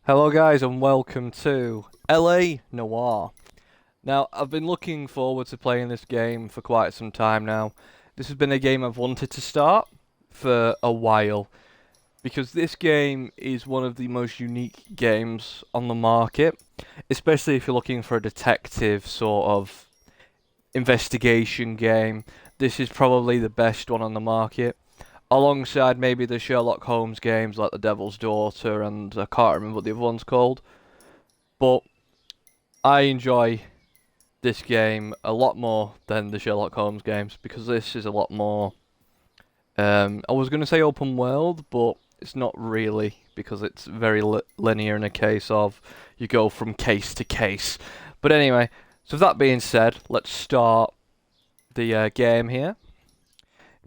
Hello guys and welcome to LA Noire. Now, I've been looking forward to playing this game for quite some time now. This has been a game I've wanted to start for a while because this game is one of the most unique games on the market, especially if you're looking for a detective sort of investigation game. This is probably the best one on the market, alongside maybe the Sherlock Holmes games like The Devil's Daughter and I can't remember what the other one's called. But I enjoy this game a lot more than the Sherlock Holmes games because this is a lot more, I was going to say open world, but it's not really because it's very linear in a case of you go from case to case. But anyway, so with that being said, let's start the game here.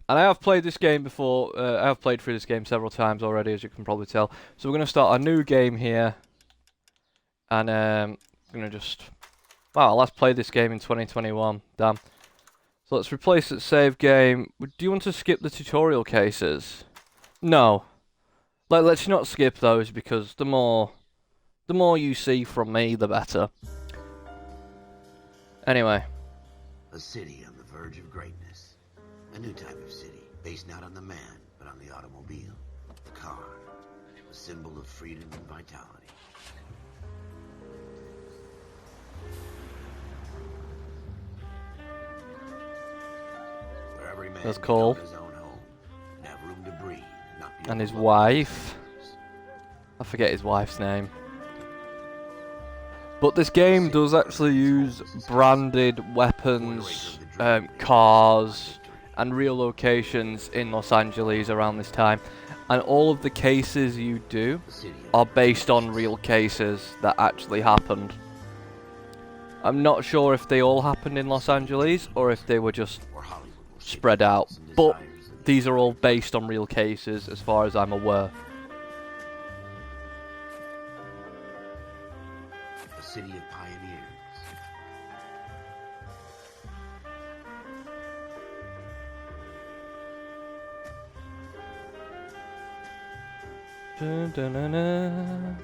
And I have played this game before. I have played through this game several times already, as you can probably tell. So we're going to start a new game here. And I'm going to just... Wow, let's play this game in 2021. Damn. So let's replace that save game. Do you want to skip the tutorial cases? No. Let's not skip those because the more you see from me, the better. Anyway. A city on the verge of greatness. A new type of city, based not on the man, but on the automobile. The car. A symbol of freedom and vitality. Where every man That's can cool. build his own home and have room to breathe and not be And his overwhelmed by wife. strangers. I forget his wife's name. But this game does actually use branded weapons, cars, and real locations in Los Angeles around this time. And all of the cases you do are based on real cases that actually happened. I'm not sure if they all happened in Los Angeles or if they were just spread out. But these are all based on real cases as far as I'm aware. A city of pioneers. Dun, dun, dun, dun.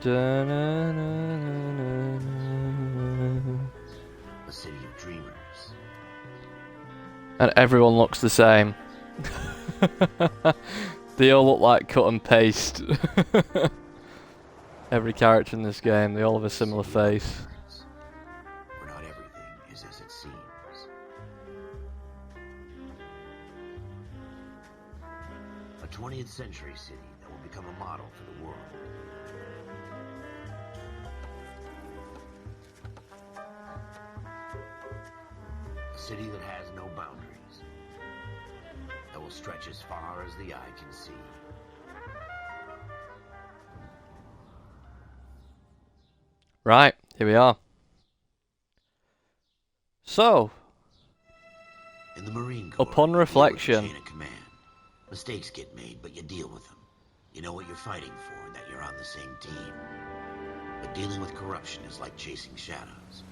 Dun, dun, dun, dun, A city of dreamers. and everyone looks the same. They all look like cut and paste. Every character in this game, they all have a similar face. Where not everything is as it seems. A 20th century city that will become a model for the world. A city that has no boundaries. That will stretch as far as the eye can see. Right, here we are. So, In the Marine Corps, upon you deal with the reflection, chain of command. Mistakes get made, but you deal with them. You know what you're fighting for, and that you're on the same team. But dealing with corruption is like chasing shadows.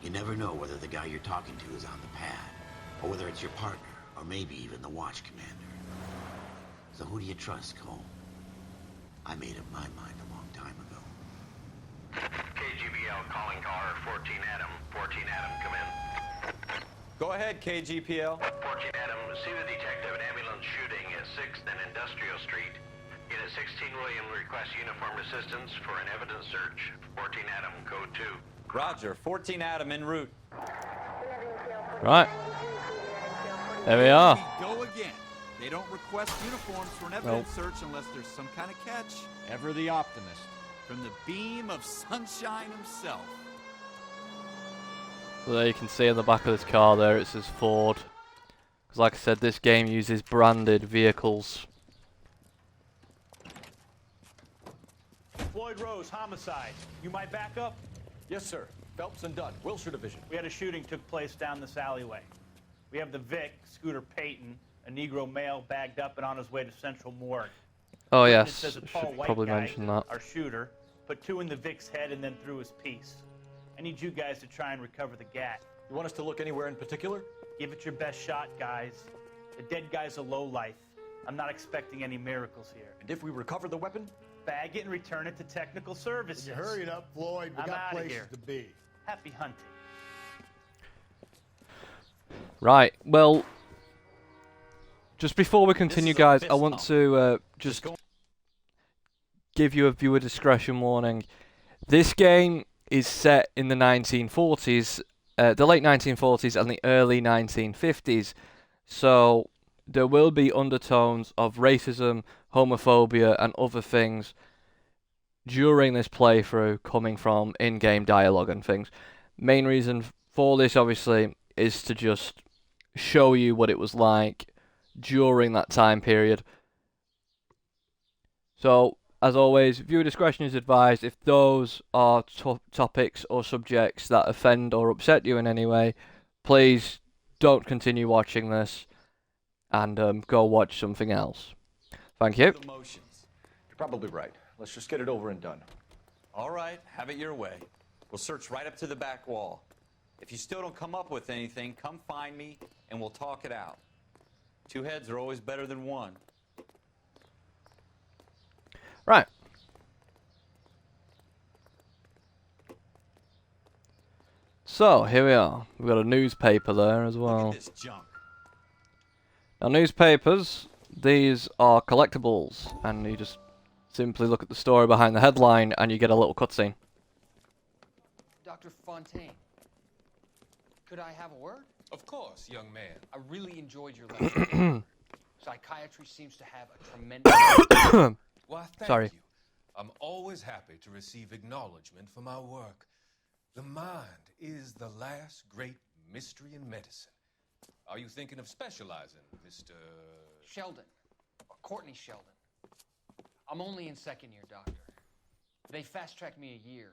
You never know whether the guy you're talking to is on the pad, or whether it's your partner, or maybe even the watch commander. So who do you trust, Cole? I made up my mind a long time ago. KGBL calling car 14 Adam. 14 Adam, come in. Go ahead, KGPL. 14 Adam, see the detective an ambulance shooting at 6th and Industrial Street. Unit 16 William requests uniformed assistance for an evidence search. 14 Adam, code 2. Roger, 14 Adam en route. right, there we are. Go again. They don't request uniforms for an evidence search unless there's some kind of catch. Ever the optimist. From the beam of sunshine himself. So there you can see in the back of this car there, it says Ford. Because like I said, this game uses branded vehicles. Floyd Rose, homicide. You might back up? Yes, sir. Phelps and Dunn, Wilshire Division. We had a shooting took place down this alleyway. We have the Vic, Scooter Payton, a Negro male bagged up and on his way to Central Morgue. Oh It yes, says a should tall white probably guy, mention that. our shooter, put 2 in the Vic's head and then threw his piece. I need you guys to try and recover the gat. You want us to look anywhere in particular? Give it your best shot, guys. The dead guy's a lowlife. I'm not expecting any miracles here. And if we recover the weapon? bag it and return it to technical services. You hurry it up, Floyd. We I'm got outta places here. to be. Happy hunting. Right, well, just before we continue, is a guys, fist I want pump. to just give you a viewer discretion warning. This game is set in the 1940s, the late 1940s and the early 1950s, so there will be undertones of racism, homophobia, and other things during this playthrough coming from in-game dialogue and things. Main reason for this, obviously, is to just show you what it was like during that time period. So, as always, viewer discretion is advised. If those are topics or subjects that offend or upset you in any way, please don't continue watching this and go watch something else. Thank you. The motions. You're probably right. Let's just get it over and done. All right, have it your way. We'll search right up to the back wall. If you still don't come up with anything, come find me and we'll talk it out. Two heads are always better than one. Right. So, here we are. We've got a newspaper there as Look well. at this junk. Now, newspapers, these are collectibles, and you just simply look at the story behind the headline and you get a little cutscene. Dr. Fontaine, could I have a word? Of course, young man. I really enjoyed your lecture. Psychiatry seems to have a tremendous... Why, thank Sorry. you. I'm always happy to receive acknowledgement for my work. The mind is the last great mystery in medicine. Are you thinking of specializing, Mr. Sheldon. Courtney Sheldon. I'm only in second year, doctor. They fast-tracked me a year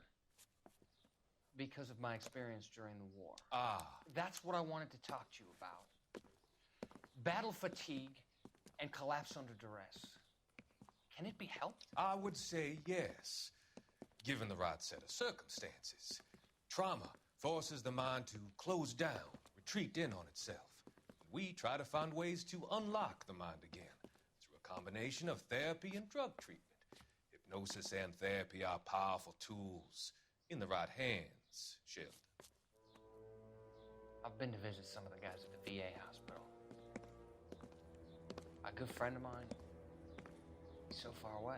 because of my experience during the war. Ah, That's what I wanted to talk to you about. Battle fatigue and collapse under duress. Can it be helped? I would say yes, given the right set of circumstances. Trauma forces the mind to close down, retreat in on itself. We try to find ways to unlock the mind again through a combination of therapy and drug treatment. Hypnosis and therapy are powerful tools in the right hands, Sheldon. I've been to visit some of the guys at the VA hospital. A good friend of mine, he's so far away.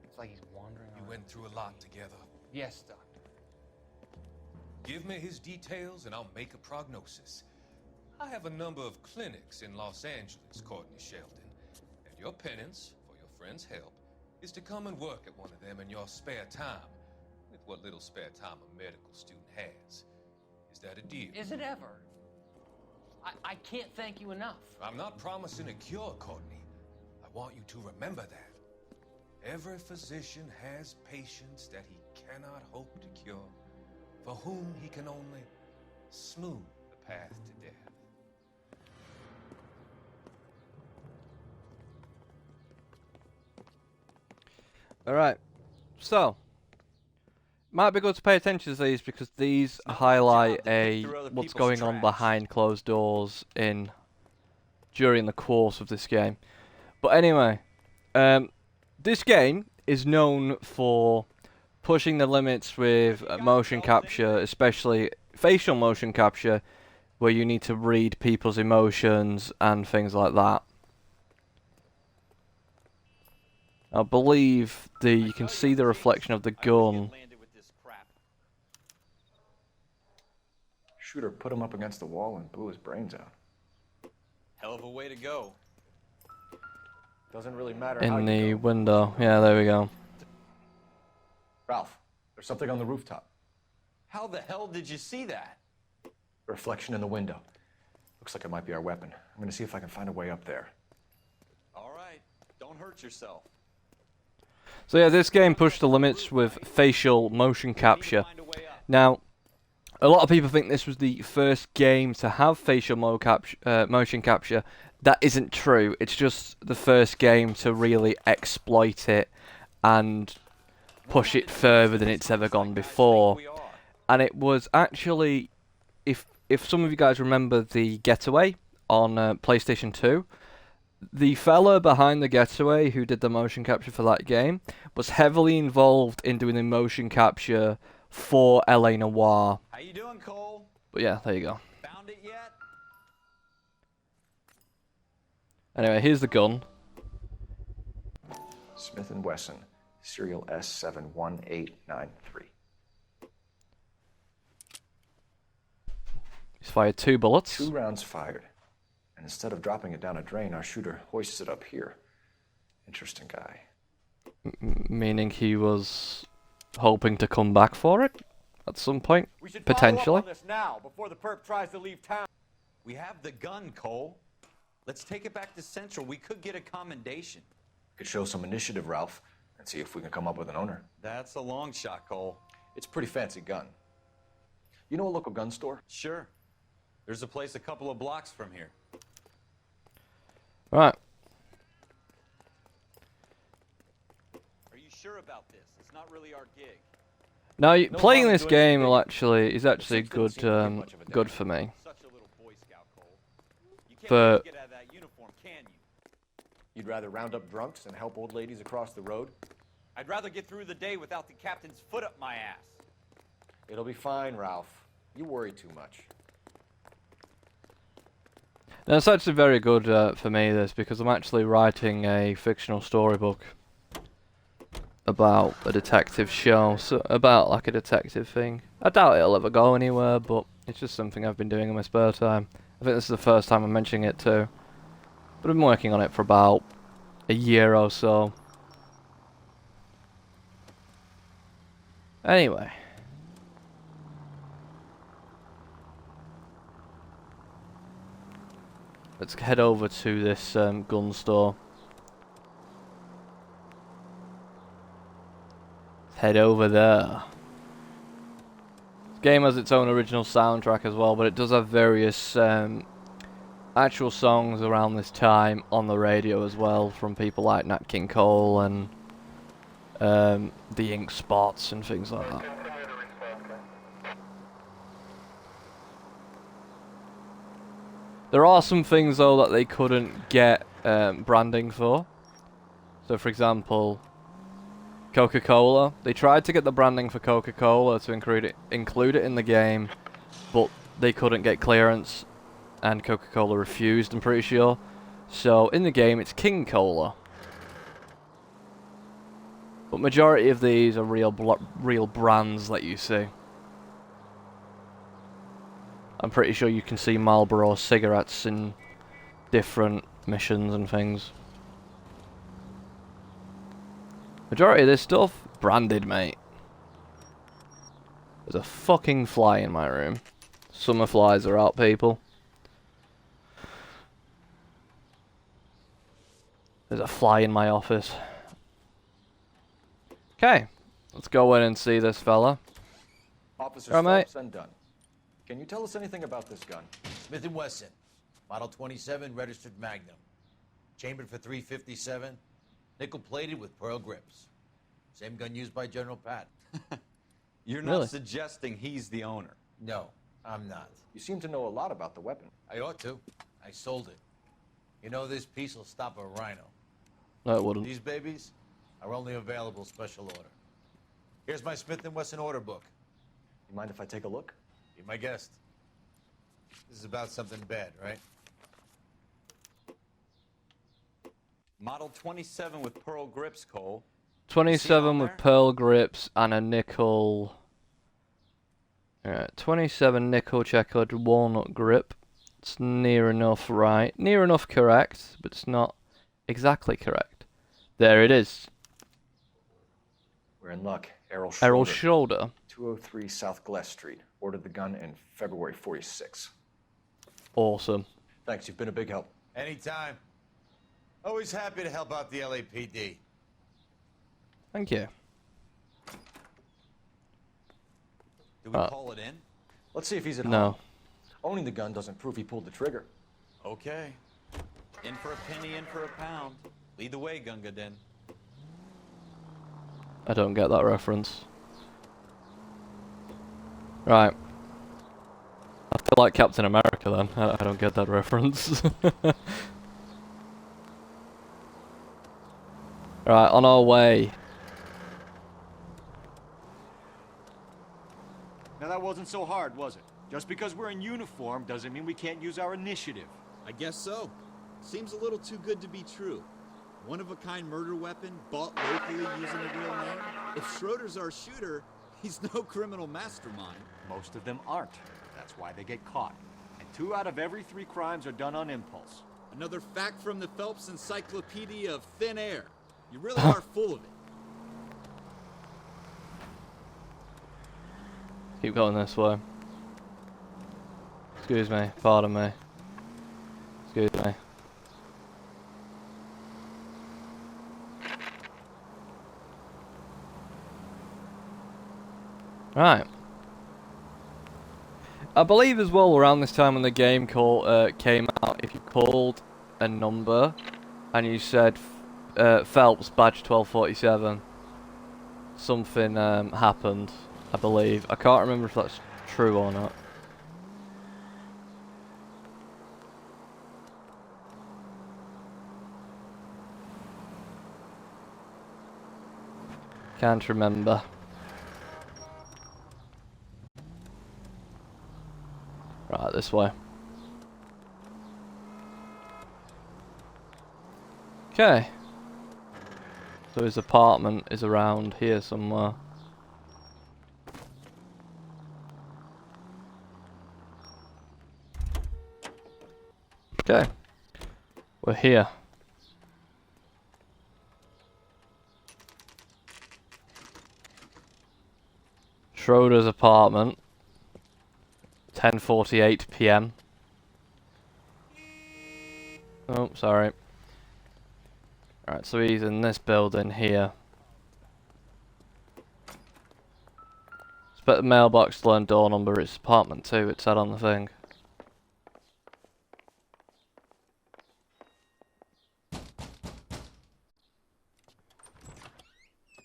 It's like he's wandering You around. went through a lot together. Yes, doctor. Give me his details and I'll make a prognosis. I have a number of clinics in Los Angeles, Courtney Sheldon, and your penance, for your friend's help, is to come and work at one of them in your spare time, with what little spare time a medical student has. Is that a deal? Is it ever? I can't thank you enough. I'm not promising a cure, Courtney. I want you to remember that. Every physician has patients that he cannot hope to cure, for whom he can only smooth the path to death. Alright, so, might be good to pay attention to these because these highlight what's going on behind closed doors during the course of this game. But anyway, this game is known for pushing the limits with motion capture, especially facial motion capture, where you need to read people's emotions and things like that. I believe you can see the reflection of the gun. Shooter put him up against the wall and blew his brains out. Hell of a way to go. Doesn't really matter how In you the go. window. Yeah, there we go. Ralph, there's something on the rooftop. How the hell did you see that? A reflection in the window. Looks like it might be our weapon. I'm gonna see if I can find a way up there. All right, don't hurt yourself. So yeah, this game pushed the limits with facial motion capture. Now, a lot of people think this was the first game to have facial motion capture. That isn't true. It's just the first game to really exploit it and push it further than it's ever gone before. And it was actually, if some of you guys remember the Getaway on PlayStation 2, the fella behind The Getaway who did the motion capture for that game was heavily involved in doing the motion capture for LA Noire. How you doing, Cole? But yeah, there you go. Found it yet? Anyway, here's the gun. Smith & Wesson, serial S71893. He's fired 2 bullets. 2 rounds fired. And instead of dropping it down a drain, our shooter hoists it up here. Interesting guy. Meaning he was hoping to come back for it at some point, We should potentially. follow up on this now, before the perp tries to leave town. We have the gun, Cole. Let's take it back to Central. We could get a commendation. Could show some initiative, Ralph, and see if we can come up with an owner. That's a long shot, Cole. It's a pretty fancy gun. You know a local gun store? Sure. There's a place a couple of blocks from here. Right. Are you sure about this? It's not really our gig. Now, No playing harm in this doing game anything. will actually is actually Seems good. doesn't seem to be much of a Good day. for me. Such a little Boy Scout, Cole. You can't For- really get out of that uniform, can you? You'd rather round up drunks and help old ladies across the road? I'd rather get through the day without the captain's foot up my ass. It'll be fine, Ralph. You worry too much. Now, it's actually very good for me, this, because I'm actually writing a fictional storybook about a detective show, so about like a detective thing. I doubt it'll ever go anywhere, but it's just something I've been doing in my spare time. I think this is the first time I'm mentioning it too. But I've been working on it for about a year or so. Anyway. Let's head over to this gun store. Let's head over there. This game has its own original soundtrack as well, but it does have various actual songs around this time on the radio as well, from people like Nat King Cole and the Ink Spots and things like that. There are some things though that they couldn't get branding for. So for example, Coca-Cola. They tried to get the branding for Coca-Cola to include it in the game, but they couldn't get clearance, and Coca-Cola refused, I'm pretty sure. So in the game it's King Cola. But majority of these are real brands that you see. I'm pretty sure you can see Marlboro cigarettes in different missions and things. Majority of this stuff, branded, mate. There's a fucking fly in my room. Summer flies are out, people. There's a fly in my office. Okay, let's go in and see this fella. Officer Alright, mate. Phelps and Dunn. Can you tell us anything about this gun? Smith & Wesson, Model 27, registered Magnum. Chambered for .357, nickel-plated with pearl grips. Same gun used by General Patton. You're not Really? suggesting he's the owner. No, I'm not. You seem to know a lot about the weapon. I ought to. I sold it. You know, this piece will stop a rhino. No, it wouldn't. These babies are only available special order. Here's my Smith & Wesson order book. You mind if I take a look? Be my guest. This is about something bad, right? Model 27 with pearl grips, Cole. 27 with there? pearl grips and a nickel. Alright, 27 nickel checkered walnut grip. It's near enough right. Near enough correct, but it's not exactly correct. There it is. We're in luck. Errol Schroeder. Errol Shoulder. 203 South Gless Street. Ordered the gun in February '46. Awesome. Thanks, you've been a big help. Anytime. Always happy to help out the LAPD. Thank you. Do we call it in? Let's see if he's at No. home. Owning the gun doesn't prove he pulled the trigger. Okay. In for a penny, in for a pound. Lead the way, Gunga Din. I don't get that reference. Right. I feel like Captain America then. I don't get that reference. Right, on our way. Now that wasn't so hard, was it? Just because we're in uniform doesn't mean we can't use our initiative. I guess so. Seems a little too good to be true. One-of-a-kind murder weapon bought locally using a real name? If Schroeder's our shooter, he's no criminal mastermind. Most of them aren't. That's why they get caught. And 2 out of every 3 crimes are done on impulse. Another fact from the Phelps Encyclopedia of Thin Air. You really are full of it. Keep going this way. Excuse me, pardon me. Excuse me. Right. I believe as well around this time when the game came out, if you called a number and you said Phelps badge 1247, something happened, I believe. I can't remember if that's true or not. Can't remember. Right, this way. Okay. So his apartment is around here somewhere. Okay. We're here. Schroeder's apartment. 10:48 PM. Oh, sorry. Alright, so he's in this building here. Expect the mailbox to learn door number. It's apartment 2, it said on the thing.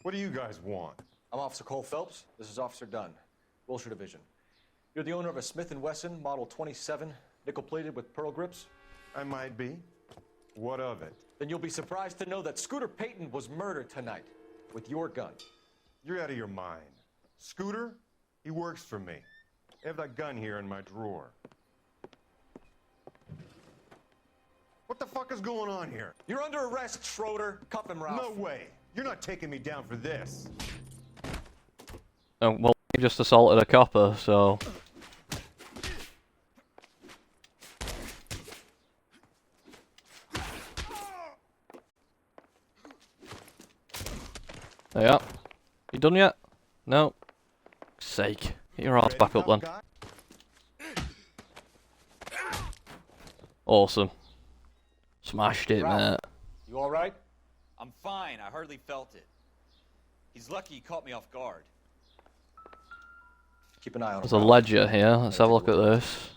What do you guys want? I'm Officer Cole Phelps. This is Officer Dunn, Wilshire Division. You're the owner of a Smith & Wesson Model 27, nickel-plated with pearl grips? I might be. What of it? Then you'll be surprised to know that Scooter Payton was murdered tonight with your gun. You're out of your mind. Scooter? He works for me. I have that gun here in my drawer. What the fuck is going on here? You're under arrest, Schroeder. Cuff him, Ralph. No way. You're not taking me down for this. Oh, well, he just assaulted a copper, so... There you are. You done yet? No. Sake. Get your arse back up then. Awesome. Smashed it, Ralph, mate. You all right? I'm fine. I hardly felt it. He's lucky he caught me off guard. Keep an eye on him. There's a ledger here. Let's have a look at this.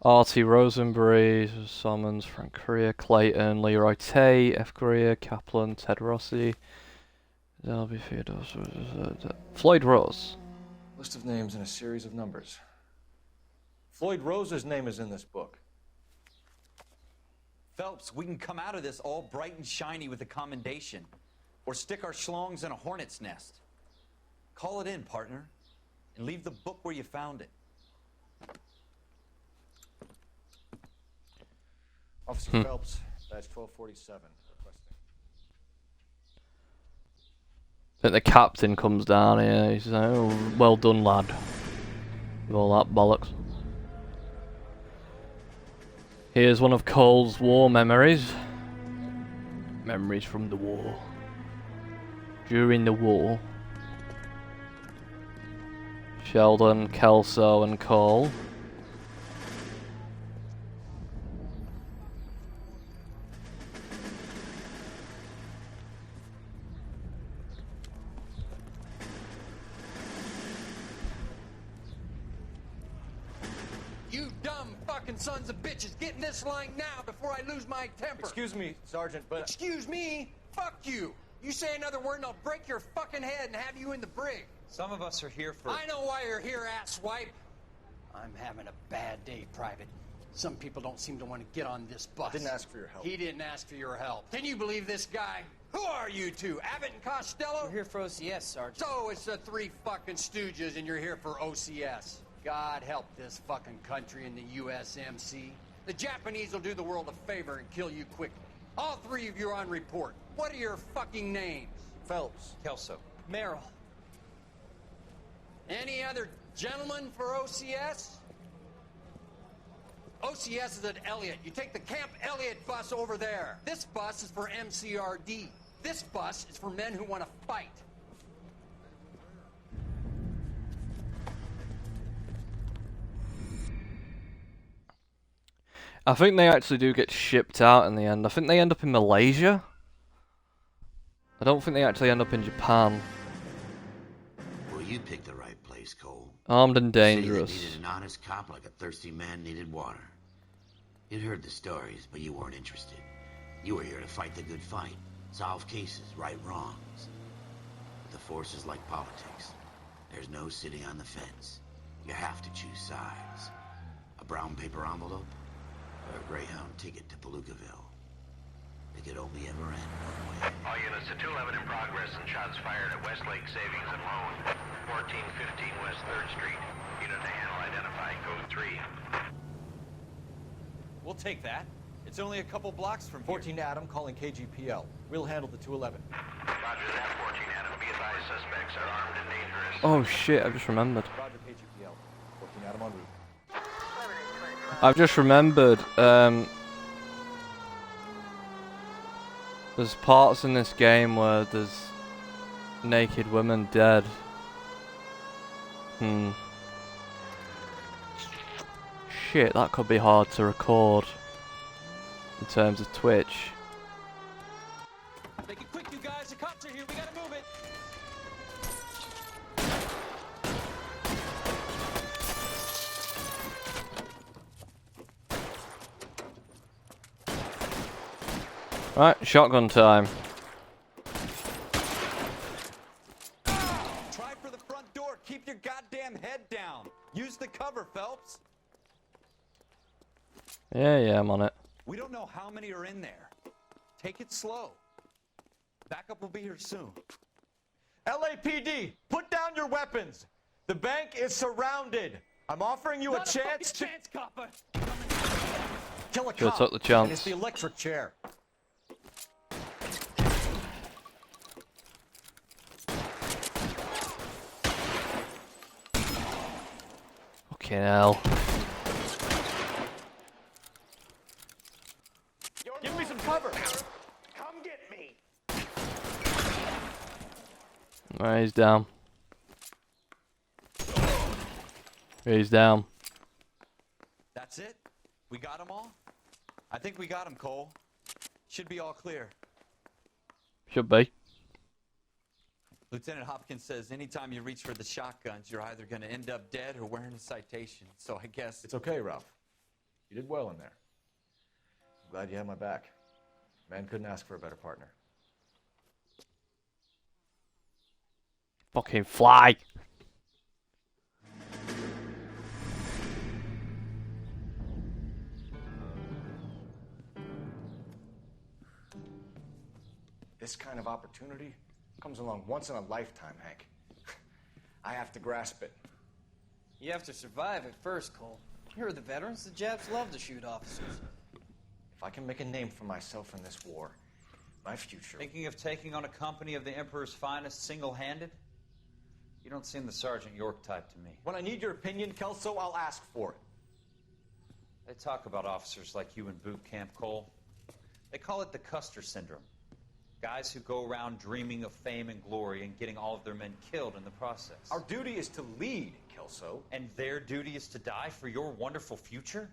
Artie Rosenberry, Summons, Frank Courier, Clayton, Leroy Tay, F. Courier, Kaplan, Ted Rossi, Delby Theodore, Floyd Rose. List of names and a series of numbers. Floyd Rose's name is in this book. Phelps, we can come out of this all bright and shiny with a commendation. Or stick our schlongs in a hornet's nest. Call it in, partner. And leave the book where you found it. Officer Phelps, badge 1247, requesting. I think the captain comes down here. He's like, oh, well done, lad. With all that bollocks. Here's one of Cole's war memories. Memories from the war. During the war. Sheldon, Kelso, and Cole. You dumb fucking sons of bitches, get in this line now before I lose my temper. Excuse me, Sergeant, but... Excuse me? Fuck you. You say another word and I'll break your fucking head and have you in the brig. Some of us are here for... I know why you're here, asswipe. I'm having a bad day, Private. Some people don't seem to want to get on this bus. I didn't ask for your help. He didn't ask for your help. Can you believe this guy? Who are you two? Abbott and Costello? We're here for OCS, Sergeant. So it's the three fucking stooges and you're here for OCS. God help this fucking country and the USMC. The Japanese will do the world a favor and kill you quickly. All three of you are on report. What are your fucking names? Phelps. Kelso. Merrill. Any other gentlemen for OCS? OCS is at Elliott. You take the Camp Elliott bus over there. This bus is for MCRD. This bus is for men who want to fight. I think they actually do get shipped out in the end. I think they end up in Malaysia. I don't think they actually end up in Japan. Well, you picked the right place, Cole. Armed and City that dangerous. needed an honest cop like a thirsty man needed water. You'd heard the stories, but you weren't interested. You were here to fight the good fight, solve cases, right wrongs. But the force is like politics. There's no sitting on the fence. You have to choose sides. A brown paper envelope, or a Greyhound ticket to Palookaville. It could only ever end one way. All units to 211 in progress and shots fired at Westlake Savings and Loan, 1415 West 3rd Street. Unit to handle identified code 3. We'll take that. It's only a couple blocks from 14 Adam calling KGPL. We'll handle the 211. Roger that, 14 Adam. Be advised, suspects are armed and dangerous. Oh shit, I just remembered. Roger KGPL. 14 Adam en route. I've just remembered, there's parts in this game where there's naked women dead. Shit, that could be hard to record in terms of Twitch. Make it quick, you guys. The cops are here. We gotta move it. Right, shotgun time. Try for the front door. Keep your goddamn head down. Use the cover, Phelps. Yeah, I'm on it. We don't know how many are in there. Take it slow. Backup will be here soon. LAPD, put down your weapons. The bank is surrounded. I'm offering you a chance to copper. kill a Should've cop. took the chance. And it's the electric chair. Fucking hell. Give me some cover. Come get me. Alright, he's down. He's down. That's it? We got them all? I think we got them, Cole. Should be all clear. Should be. Lieutenant Hopkins says anytime you reach for the shotguns, you're either going to end up dead or wearing a citation. So I guess... It's okay, Ralph. You did well in there. I'm glad you had my back. Man couldn't ask for a better partner. Fucking fly. This kind of opportunity comes along once in a lifetime, Hank. I have to grasp it. You have to survive at first, Cole. Here are the veterans. The Japs love to shoot officers. If I can make a name for myself in this war, my future... Thinking of taking on a company of the Emperor's finest single-handed? You don't seem the Sergeant York type to me. When I need your opinion, Kelso, I'll ask for it. They talk about officers like you in boot camp, Cole. They call it the Custer syndrome. Guys who go around dreaming of fame and glory and getting all of their men killed in the process. Our duty is to lead, Kelso. And their duty is to die for your wonderful future?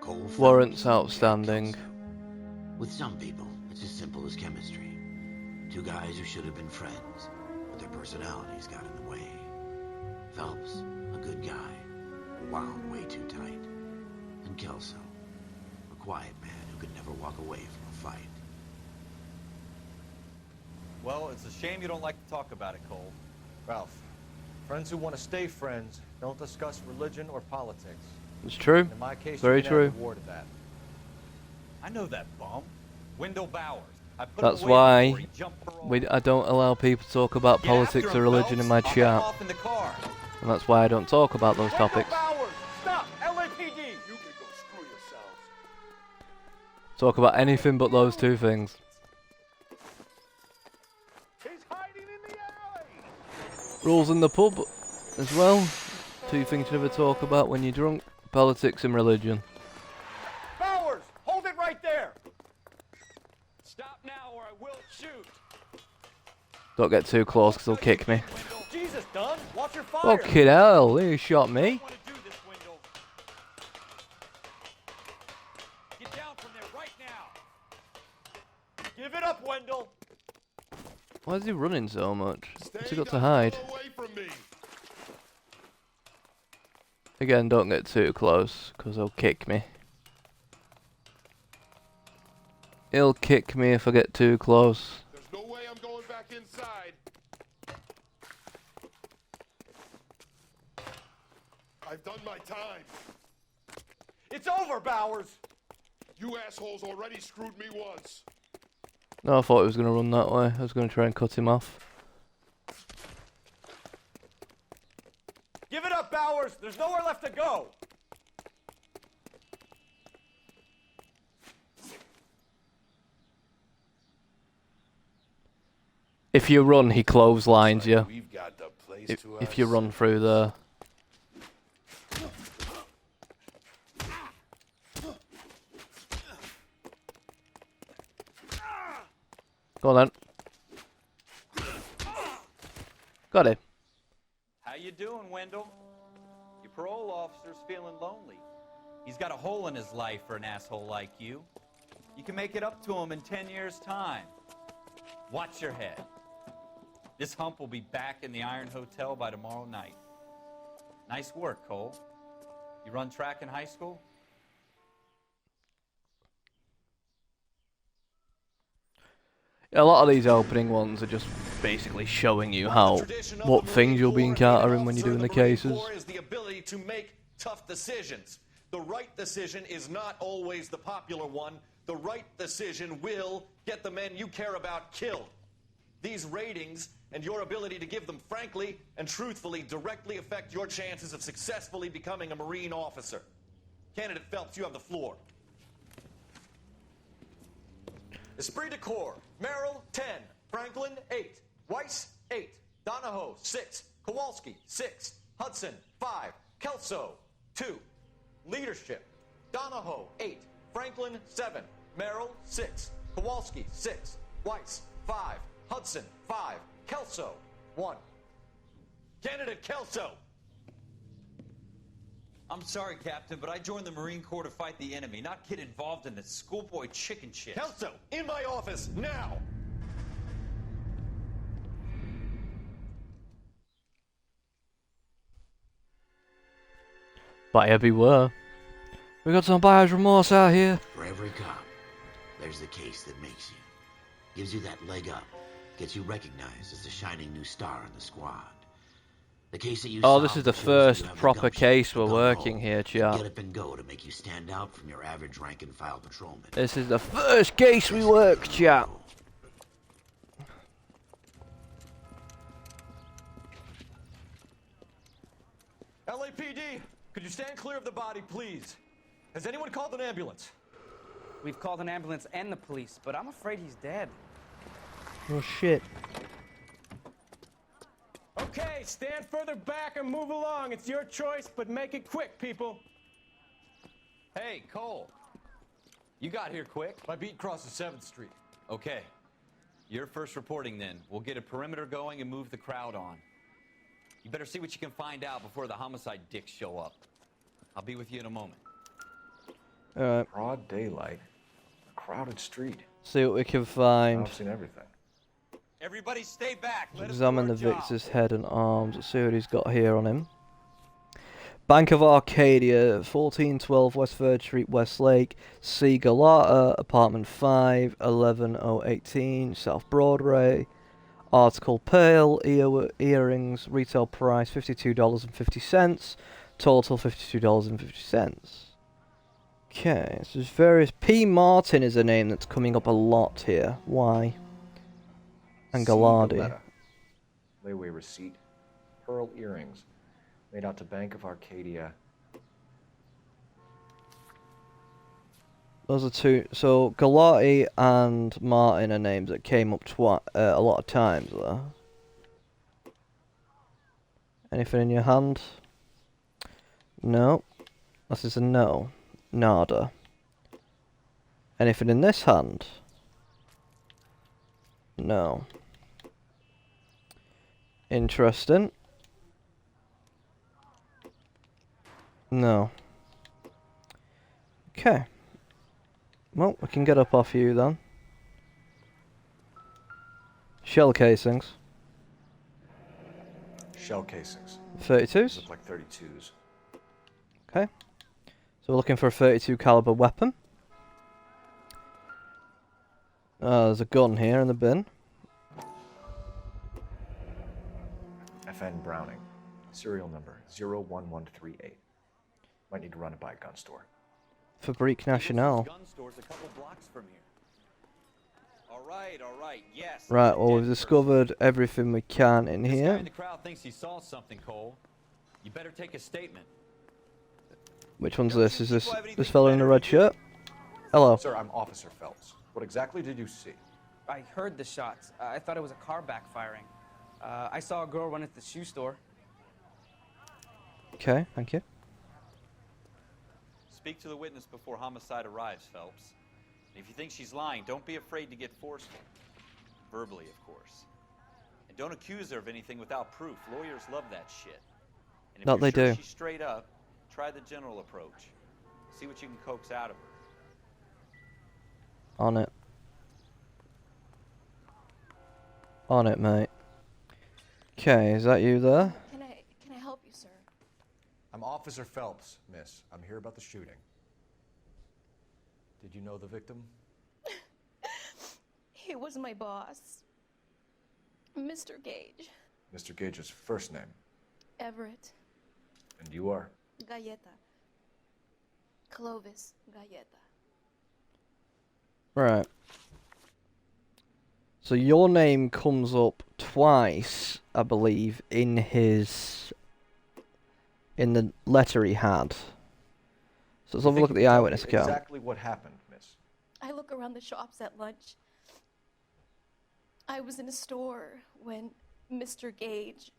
Cole found Warrants you, outstanding. Kelso. With some people, it's as simple as chemistry. Two guys who should have been friends, but their personalities got in the way. Phelps, a good guy, wound way too tight. And Kelso, a quiet man who could never walk away from a fight. Well, it's a shame you don't like to talk about it, Cole. Ralph, friends who want to stay friends don't discuss religion or politics. It's true. In my case, Very you can true. have rewarded that. I know that bum. Wendell Bowers. I put That's him away why before he jumped for all. I don't allow people to talk about Get after politics him, or religion in my Phelps. I'll head chat. off in the car. And that's why I don't talk about those topics. Bowers, stop! LAPD! You can go screw yourselves. Talk about anything but those two things. He's hiding in the alley! Rules in the pub as well. Two things you never talk about when you're drunk. Politics and religion. Bowers, hold it right there! Stop now or I will shoot. Don't get too close because they'll kick me. Jesus, Dunn, watch your fire! Fucking hell, he shot me. Want to do this, Wendell? Get down from there right now. Give it up, Wendell! Why is he running so much? What's he got to hide? Again, don't get too close because he'll kick me. He'll kick me if I get too close. There's no way I'm going back inside. I've done my time. It's over, Bowers! You assholes already screwed me once. No, I thought he was going to run that way. I was going to try and cut him off. Give it up, Bowers! There's nowhere left to go! If you run, he clotheslines you. We've got the place If you run through there. Go on then. Got him. How you doing, Wendell? Your parole officer's feeling lonely. He's got a hole in his life for an asshole like you. You can make it up to him in 10 years' time. Watch your head. This hump will be back in the Iron Hotel by tomorrow night. Nice work, Cole. You run track in high school? A lot of these opening ones are just basically showing you what things you'll be encountering when you're doing the cases. Is the ability to make tough decisions. The right decision is not always the popular one. The right decision will get the men you care about killed. These ratings and your ability to give them frankly and truthfully directly affect your chances of successfully becoming a Marine officer. Candidate Phelps, you have the floor. Esprit de Corps, Merrill, 10. Franklin, 8. Weiss, 8. Donahoe, 6. Kowalski, 6. Hudson, 5. Kelso, 2. Leadership, Donahoe, 8. Franklin, 7. Merrill, 6. Kowalski, 6. Weiss, 5. Hudson, 5. Kelso, 1. Candidate Kelso. I'm sorry, Captain, but I joined the Marine Corps to fight the enemy, not get involved in this schoolboy chicken shit. Kelso, in my office, now! Buyer beware. We got some buyer's remorse out here. For every cop, there's the case that makes you. Gives you that leg up. Gets you recognized as the shining new star in the squad. The case that you Oh, this solve is the shows first you have the proper gumption case to we're go working home here, and chat. Get up and go to make you stand out from your average rank and file patrolman. This is the first case we work, chat. LAPD, could you stand clear of the body, please? Has anyone called an ambulance? We've called an ambulance and the police, but I'm afraid he's dead. Oh shit. Okay, stand further back and move along. It's your choice, but make it quick, people. Hey, Cole. You got here quick. My beat crosses 7th Street. Okay. You're first reporting then. We'll get a perimeter going and move the crowd on. You better see what you can find out before the homicide dicks show up. I'll be with you in a moment. Alright. Broad daylight. A crowded street. See what we can find. I've seen everything. Everybody stay back. Let us Examine do the our job. victor's head and arms. Let's see what he's got here on him. Bank of Arcadia, 1412 West 3rd Street, Westlake, C. Galata, Apartment 5, 11018, South Broadway. Article Pearl, earrings, retail price $52.50, total $52.50. Okay, so there's various... P. Martin is a name that's coming up a lot here. Why? And Gallardi. Galetta. Layaway receipt. Pearl earrings. Made out to Bank of Arcadia. Those are two. So Galati and Martin are names that came up a lot of times there. Anything in your hand? No. This is a no. Nada. Anything in this hand? No. Interesting. No. Okay. Well, we can get up off you then. Shell casings. Shell casings. 32s? Look like 32s. Okay. So we're looking for a 32 caliber weapon. There's a gun here in the bin. FN Browning. Serial number 01138. Might need to run it by a gun store. Fabrique Nationale. Gun store's a couple blocks from here. All right, yes. Right, well we've discovered everything we can in This guy here. in the crowd thinks he saw something, Cole. You better take a statement. Which one's this? Is this fella in the red shirt? Hello. Sir, I'm Officer Phelps. What exactly did you see? I heard the shots. I thought it was a car backfiring. I saw a girl run into the shoe store. Okay, thank you. Speak to the witness before homicide arrives, Phelps. And if you think she's lying, don't be afraid to get forceful. Verbally, of course. And don't accuse her of anything without proof. Lawyers love that shit. And if That you're they sure do. she's straight up, try the general approach. See what you can coax out of her. On it. On it, mate. Okay, is that you there? Can I help you, sir? I'm Officer Phelps, miss. I'm here about the shooting. Did you know the victim? He was my boss, Mr. Gage. Mr. Gage's first name. Everett. And you are? Galleta. Clovis Galleta. Right. So your name comes up twice, I believe, in the letter he had. So let's have a look at the eyewitness account. Exactly what happened, miss. I look around the shops at lunch. I was in a store when Mr. Gage,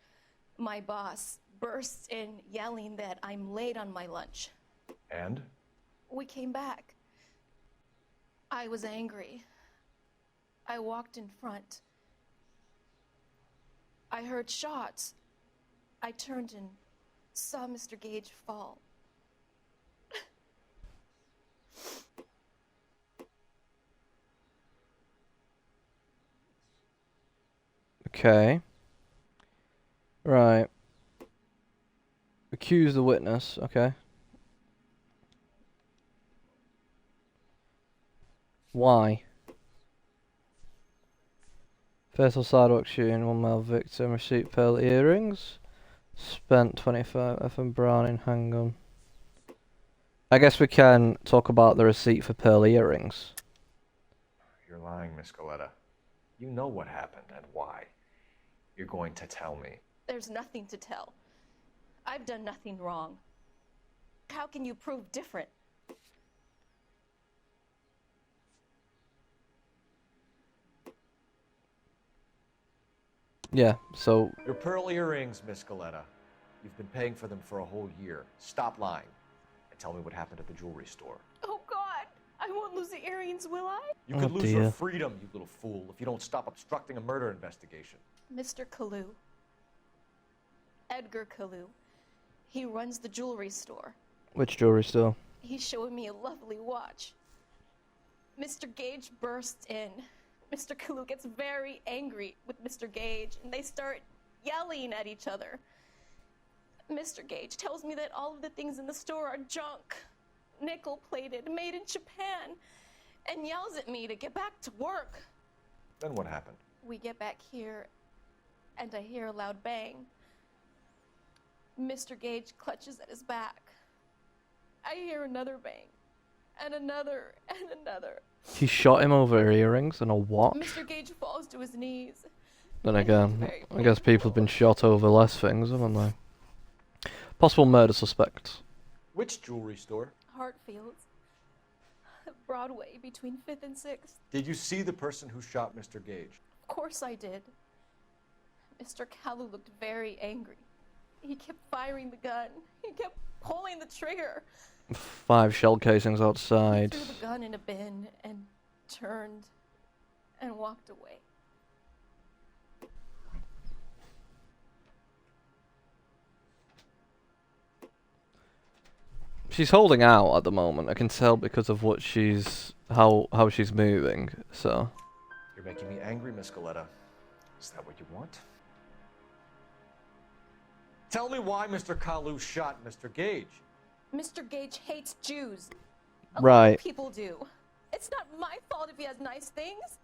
my boss, bursts in yelling that I'm late on my lunch. And? We came back. I was angry. I walked in front. I heard shots. I turned and saw Mr. Gage fall. Okay. Right. Accuse the witness, okay. Why? Fatal sidewalk shooting, one male victim, receipt pearl earrings. Spent 25 FM Browning handgun. I guess we can talk about the receipt for pearl earrings. You're lying, Miss Galetta. You know what happened and why. You're going to tell me. There's nothing to tell. I've done nothing wrong. How can you prove different? Yeah, so... Your pearl earrings, Miss Galetta. You've been paying for them for a whole year. Stop lying and tell me what happened at the jewelry store. Oh, God! I won't lose the earrings, will I? You could lose your freedom, you little fool, if you don't stop obstructing a murder investigation. Mr. Kalu. Edgar Kalu. He runs the jewelry store. Which jewelry store? He's showing me a lovely watch. Mr. Gage bursts in. Mr. Kalu gets very angry with Mr. Gage, and they start yelling at each other. Mr. Gage tells me that all of the things in the store are junk, nickel-plated, made in Japan, and yells at me to get back to work. Then what happened? We get back here, and I hear a loud bang. Mr. Gage clutches at his back. I hear another bang, and another, and another. He shot him over earrings and a watch. Mr. Gage falls to his knees. Then again, I guess people have been shot over less things, haven't they? Possible murder suspects. Which jewelry store? Hartfield's. Broadway, between 5th and 6th. Did you see the person who shot Mr. Gage? Of course I did. Mr. Kalu looked very angry. He kept firing the gun. He kept pulling the trigger. 5 shell casings outside. He threw the gun in a bin and turned and walked away. She's holding out at the moment. I can tell because of what she's how she's moving. So. You're making me angry, Miss Galetta. Is that what you want? Tell me why Mr. Kalu shot Mr. Gage. Mr. Gage hates Jews. A lot Right. of people do. It's not my fault if he has nice things.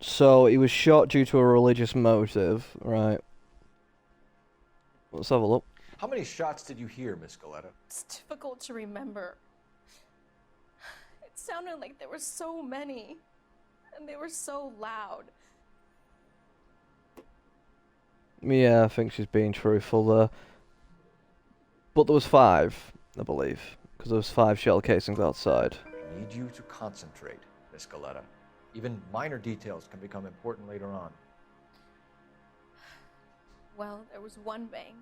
So he was shot due to a religious motive, right? Let's have a look. How many shots did you hear, Miss Galetta? It's difficult to remember. It sounded like there were so many, and they were so loud. Yeah, I think she's being truthful there. But there was 5, I believe, because there was 5 shell casings outside. I need you to concentrate, Miss Galetta. Even minor details can become important later on. Well, there was one bang,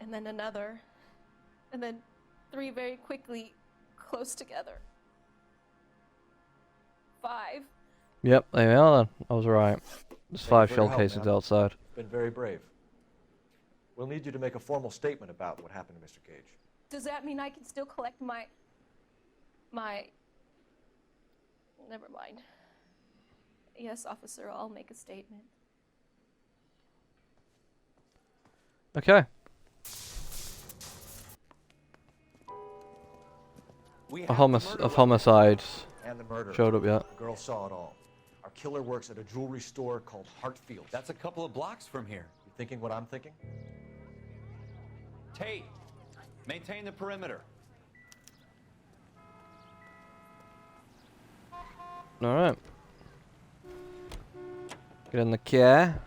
and then another, and then 3 very quickly, close together. 5. Yep, there we are then. I was right. There's Thank you 5 for shell your help, casings ma'am. outside. Been very brave. We'll need you to make a formal statement about what happened to Mr. Gage. Does that mean I can still collect my... Never mind. Yes, officer, I'll make a statement. Okay. A homicide And the murder. showed up yet. The girl saw it all. Our killer works at a jewelry store called Hartfield. That's a couple of blocks from here. You thinking what I'm thinking? Tate, maintain the perimeter. Alright. Get in the car.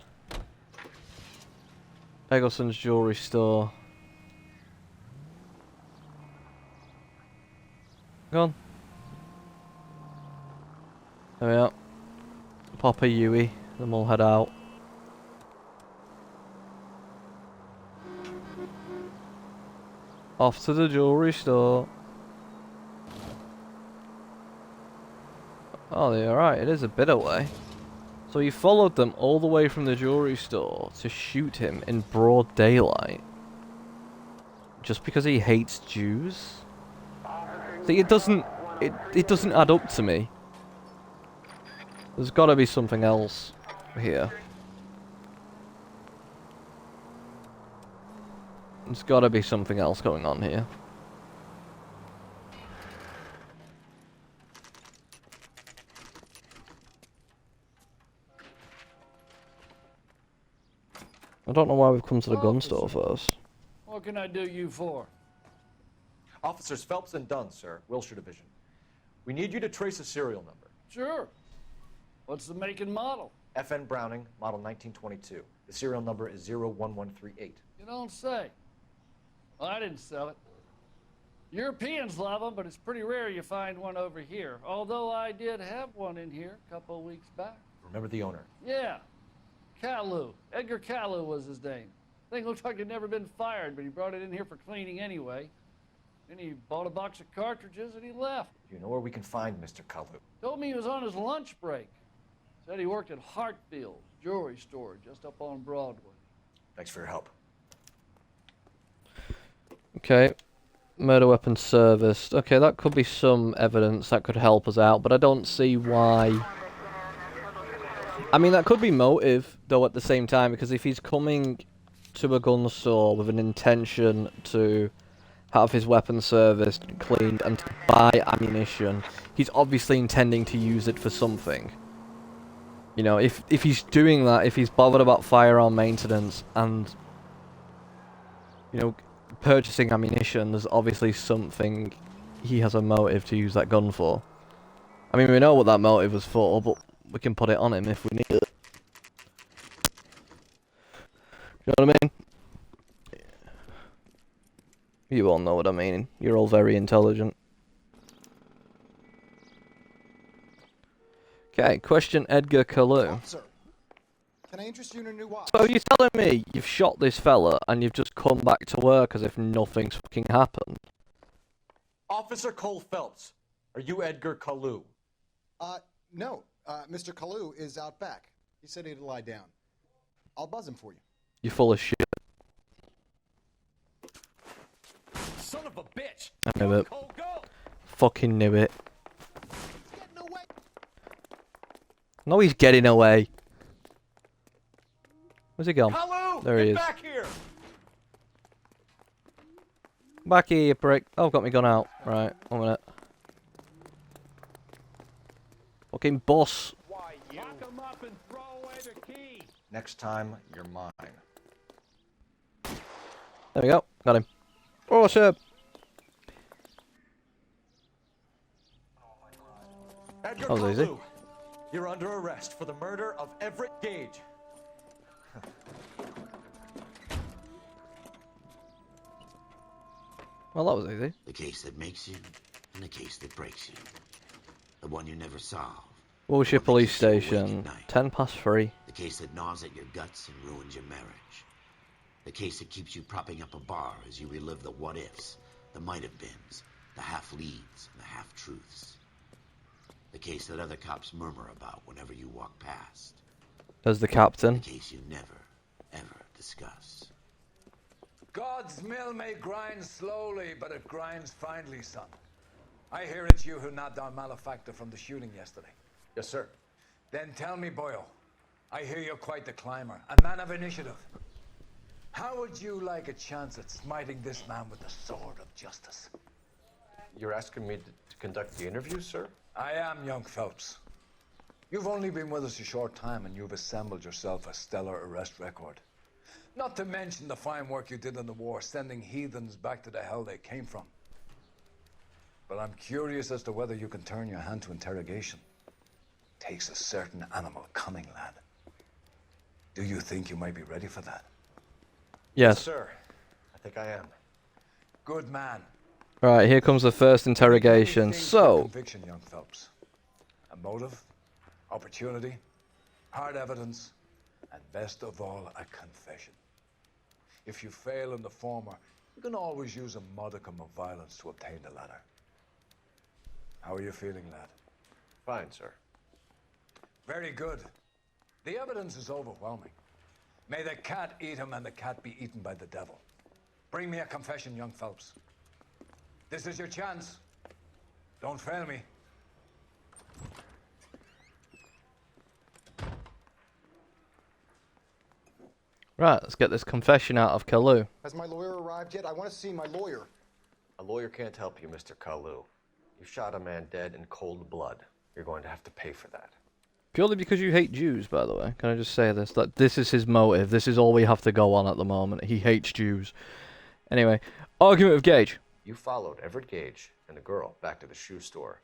Eggleston's jewelry store. Go on. There we are. Papa Yui. Then we'll head out. Off to the jewelry store. Oh, they're right. It is a bit away. So he followed them all the way from the jewelry store to shoot him in broad daylight. Just because he hates Jews? See, it doesn't add up to me. There's got to be something else here. There's got to be something else going on here. I don't know why we've come to the gun store first. What can I do you for? Officers Phelps and Dunn, sir. Wilshire Division. We need you to trace a serial number. Sure. What's the make and model? FN Browning, model 1922. The serial number is 01138. You don't say. Well, I didn't sell it. Europeans love them, but it's pretty rare you find one over here. Although I did have one in here a couple of weeks back. Remember the owner? Yeah. Kalu. Edgar Kalu was his name. Thing looked like it'd never been fired, but he brought it in here for cleaning anyway. Then he bought a box of cartridges and he left. Do you know where we can find Mr. Kalu? Told me he was on his lunch break. Said he worked at Hartfield's jewelry store just up on Broadway. Thanks for your help. Okay. Murder weapon serviced. Okay, that could be some evidence that could help us out, but I don't see why I mean, that could be motive, though, at the same time, because if he's coming to a gun store with an intention to have his weapon serviced, cleaned, and to buy ammunition, he's obviously intending to use it for something. You know, if he's doing that, if he's bothered about firearm maintenance and, you know, purchasing ammunition, there's obviously something he has a motive to use that gun for. I mean, we know what that motive was for, but we can put it on him if we need it. You know what I mean? You all know what I mean. You're all very intelligent. Okay, question Edgar Kalu. Officer, can I interest you in a new watch? So you're telling me you've shot this fella and you've just come back to work as if nothing's fucking happened? Officer Cole Phelps, are you Edgar Kalu? No. Mr. Kalu is out back. He said he'd lie down. I'll buzz him for you. You're full of shit. Son of a bitch! I knew it. Fucking knew it. No, he's getting away. Where's he gone? Kalu, there he is. Back here! Back here, you prick. Oh, I've got my gun out. Right, 1 minute. Fucking boss. Next time, you're mine. There we go. Got him. Awesome. Edgar That was easy. Kalu, you're under arrest for the murder of Everett Gage. Well, that was easy. The case that makes you, and the case that breaks you. The one you never solve. Wilshire Police Station. 3:10. The case that gnaws at your guts and ruins your marriage. The case that keeps you propping up a bar as you relive the what-ifs, the might-have-beens, the half-leads, and the half-truths. The case that other cops murmur about whenever you walk past. As the captain. The case you never, ever discuss. God's mill may grind slowly, but it grinds finely, son. I hear it's you who nabbed our malefactor from the shooting yesterday. Yes, sir. Then tell me, Boyle, I hear you're quite the climber, a man of initiative. How would you like a chance at smiting this man with the sword of justice? You're asking me to conduct the interview, sir? I am, young Phelps. You've only been with us a short time, and you've assembled yourself a stellar arrest record. Not to mention the fine work you did in the war, sending heathens back to the hell they came from. But I'm curious as to whether you can turn your hand to interrogation. Takes a certain animal cunning, lad. Do you think you might be ready for that? Yes. Sir. I think I am. Good man. Right, here comes the first interrogation. So, Conviction, young Phelps. A motive, opportunity, hard evidence, and best of all, a confession. If you fail in the former, you can always use a modicum of violence to obtain the latter. How are you feeling, lad? Fine, sir. Very good. The evidence is overwhelming. May the cat eat him and the cat be eaten by the devil. Bring me a confession, young Phelps. This is your chance. Don't fail me. right, let's get this confession out of Kalu. Has my lawyer arrived yet? I want to see my lawyer. A lawyer can't help you, Mr. Kalu. You shot a man dead in cold blood. You're going to have to pay for that. Purely because you hate Jews, by the way. Can I just say this? That this is his motive. This is all we have to go on at the moment. He hates Jews. Anyway, argument of Gage. You followed Everett Gage and the girl back to the shoe store.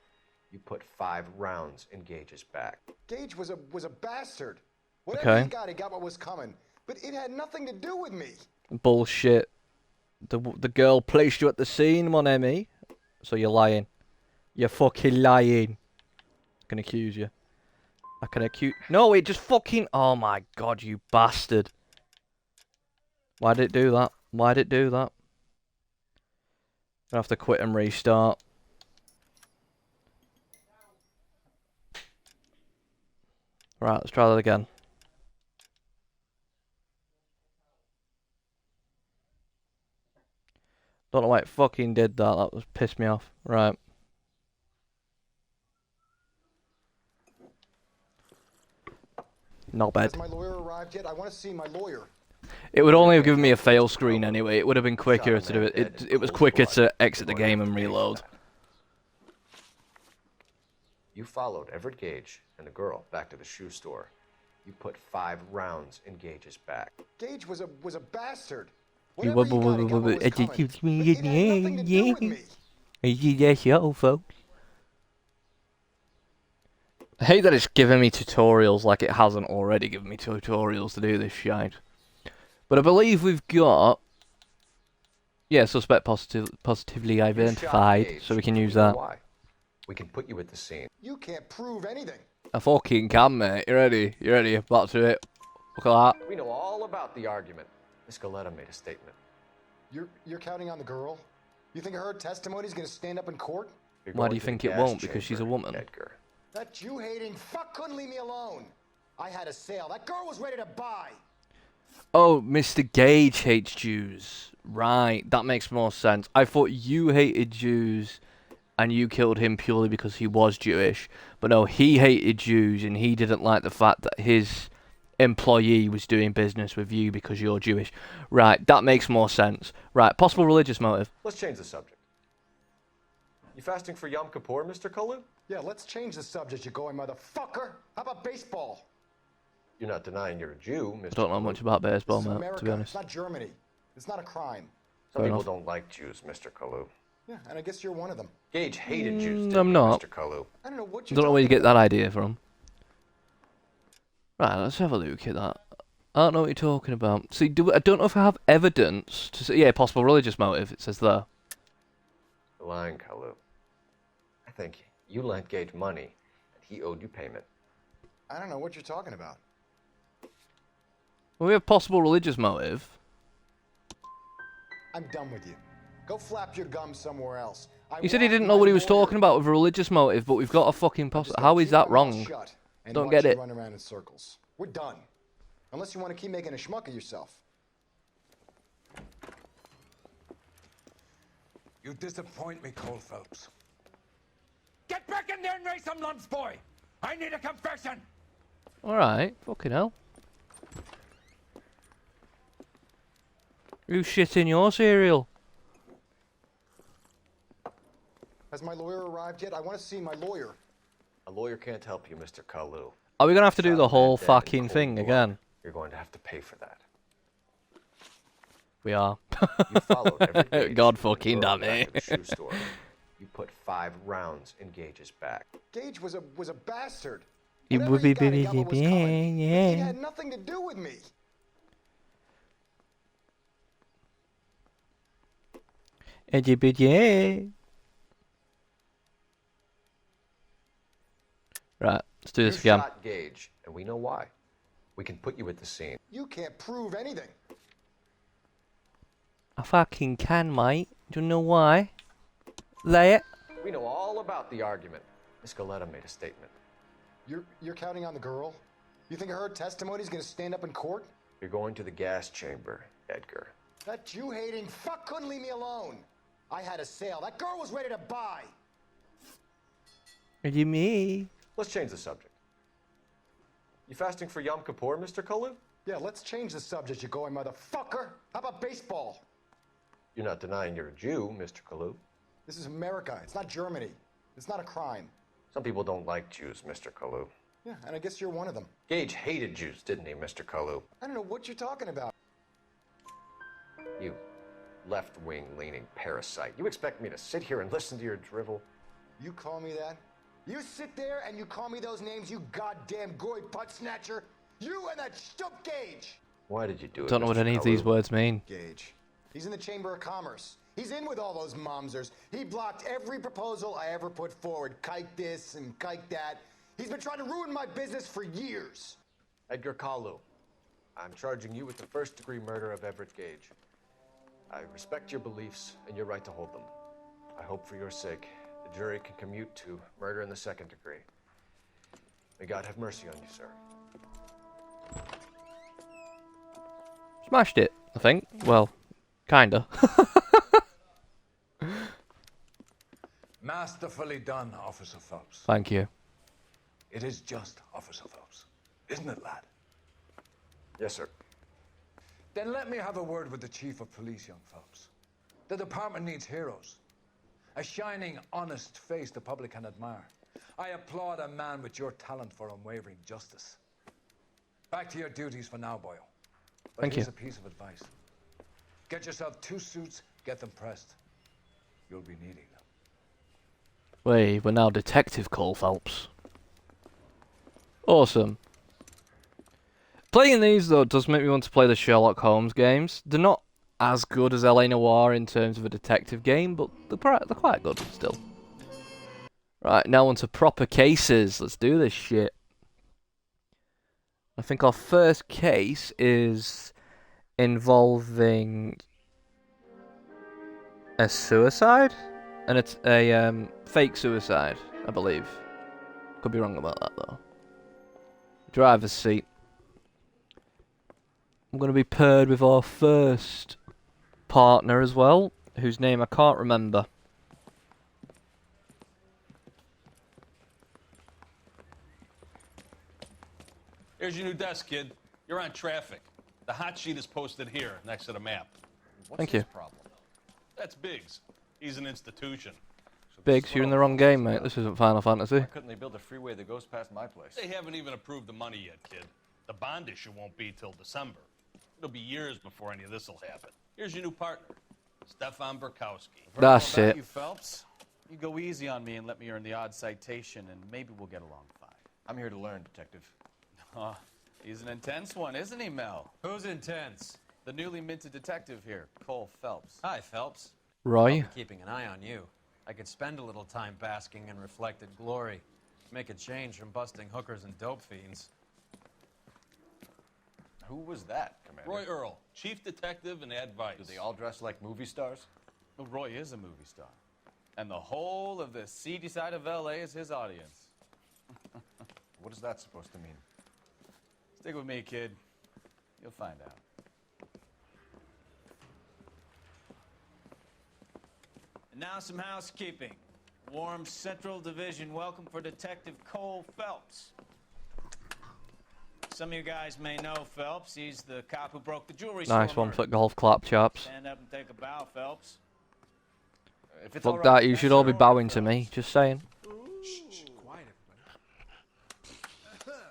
You put 5 rounds in Gage's back. Gage was a bastard. Whatever Okay. he got what was coming. But it had nothing to do with me. Bullshit. The girl placed you at the scene, mon ami. So you're lying. You're fucking lying. I can accuse you. I can accuse... No, it just fucking... Oh my god, you bastard. Why did it do that? Why did it do that? I have to quit and restart. Right, let's try that again. Don't know why it fucking did that. That was pissed me off. Right. Not bad. Has my lawyer arrived yet? I want to see my lawyer. It would only have given me a fail screen anyway. It would have been quicker to do it. It was quicker to exit the game and reload. You followed Everett Gage and the girl back to the shoe store. You put 5 rounds in Gage's back. Gage was a bastard. You Whatever you got, he got what was coming. But it had nothing to do with me. I hate that it's giving me tutorials like it hasn't already given me tutorials to do this shite. But I believe we've got... Yeah, suspect positively identified, so we can use that. Why? We can put you at the scene. You can't prove anything. I fucking can, mate. You ready? You ready? About to it. Look at that. We know all about the argument. Miss Galetta made a statement. You're counting on the girl? You think her testimony's gonna stand up in court? Why do you think it won't? Because she's a woman. Edgar. That Jew-hating fuck couldn't leave me alone. I had a sale. That girl was ready to buy. Oh, Mr. Gage hates Jews. Right, that makes more sense. I thought you hated Jews and you killed him purely because he was Jewish. But no, he hated Jews and he didn't like the fact that his employee was doing business with you because you're Jewish. Right, that makes more sense. Right, possible religious motive. Let's change the subject. You fasting for Yom Kippur, Mr. Kalu? Yeah, let's change the subject, you going motherfucker. How about baseball? You're not denying you're a Jew, Mr. I don't know much about baseball, mate, America. to be honest. It's not Germany. It's not a crime. Some people don't like Jews, Mr. Kalu. Yeah, and I guess you're one of them. Gage hated Jews, I'm not. Mr. Kalu. I don't know what I don't know where you get that idea from. Right, let's have a look at that. I don't know what you're talking about. See, I don't know if I have evidence to say... Yeah, possible religious motive, it says there. You're lying, Kalu. I think you lent Gage money, and he owed you payment. I don't know what you're talking about. Well, we have possible religious motive. I'm done with you. Go flap your gums somewhere else. He said he didn't know what he was talking about with a religious motive, but we've got a fucking How is that wrong? Don't get it. Run around in circles. We're done. Unless you want to keep making a schmuck of yourself. You disappoint me, Cole Phelps. Get back in there and raise some lumps, boy! I need a confession! Alright, fucking hell. Who's shitting your cereal? Has my lawyer arrived yet? I want to see my lawyer. A lawyer can't help you, Mr. Kalu. Are we going to have to do the whole fucking thing again? You're going to have to pay for that. We are. You followed every Gage God fucking damn it. back to the shoe store. You put 5 rounds in Gage's back. Gage was a bastard. It would be He had nothing to do with me. Right, let's do this You again. shot Gage, and we know why. We can put you at the scene. You can't prove anything. I fucking can, mate. Do you know why? Lay it. We know all about the argument. Miss Galetta made a statement. You're counting on the girl? You think her testimony's gonna stand up in court? You're going to the gas chamber, Edgar. That Jew-hating fuck couldn't leave me alone. I had a sale. That girl was ready to buy. What do you mean? Let's change the subject. You fasting for Yom Kippur, Mr. Kalu? Yeah, let's change the subject, you going motherfucker. How about baseball? You're not denying you're a Jew, Mr. Kalu. This is America. It's not Germany. It's not a crime. Some people don't like Jews, Mr. Kalu. Yeah, and I guess you're one of them. Gage hated Jews, didn't he, Mr. Kalu? I don't know what you're talking about. You left-wing leaning parasite. You expect me to sit here and listen to your drivel? You call me that? You sit there and you call me those names, you goddamn goy putt snatcher? You and that stump Gage! Why did you do it, Don't know what Mr. any of these Kalu? words mean. Gage. He's in the Chamber of Commerce. He's in with all those momsers. He blocked every proposal I ever put forward. Kike this and kike that. He's been trying to ruin my business for years. Edgar Kalu, I'm charging you with the first-degree murder of Everett Gage. I respect your beliefs and your right to hold them. I hope for your sake the jury can commute to murder in the second degree. May God have mercy on you, sir. Smashed it, I think. Well, kinda. Masterfully done, Officer Phelps. Thank you. It is just, Officer Phelps. Isn't it, lad? Yes, sir. Then let me have a word with the Chief of Police, young Phelps. The department needs heroes. A shining, honest face the public can admire. I applaud a man with your talent for unwavering justice. Back to your duties for now, boyo. But Thank here's you. a piece of advice. Get yourself 2 suits, get them pressed. You'll be needing them. We're now Detective Cole Phelps. Awesome. Playing these, though, does make me want to play the Sherlock Holmes games. They're not as good as LA Noire in terms of a detective game, but they're quite good still. Right, now on to proper cases. Let's do this shit. I think our first case is involving a suicide? And it's a fake suicide, I believe. Could be wrong about that, though. Driver's seat. I'm going to be paired with our first partner as well, whose name I can't remember. Here's your new desk, kid. You're on traffic. The hot sheet is posted here, next to the map. Thank you. Problem? That's Biggs. He's an institution. Biggs, you're in the wrong game, mate. This isn't Final Fantasy. Why couldn't they build a freeway that goes past my place? They haven't even approved the money yet, kid. The bond issue won't be till December. It'll be years before any of this will happen. Here's your new partner, Stefan Burkowski. That's About it. You, Phelps. You go easy on me and let me earn the odd citation, and maybe we'll get along fine. I'm here to learn, Detective. He's an intense one, isn't he, Mel? Who's intense? The newly minted detective here, Cole Phelps. Hi, Phelps. Roy. I'll be keeping an eye on you. I could spend a little time basking in reflected glory. Make a change from busting hookers and dope fiends. Who was that, Commander? Roy Earl, chief detective and advice. Do they all dress like movie stars? Well, Roy is a movie star. And the whole of the seedy side of L.A. is his audience. What is that supposed to mean? Stick with me, kid. You'll find out. And now some housekeeping. Warm Central Division welcome for Detective Cole Phelps. Some of you guys may know Phelps. He's the cop who broke the jewelry store. Nice one for golf clap, chaps. Stand up and take a bow, Phelps. If it's Fuck that, you should all be bowing to me. Just saying. Quiet, everybody.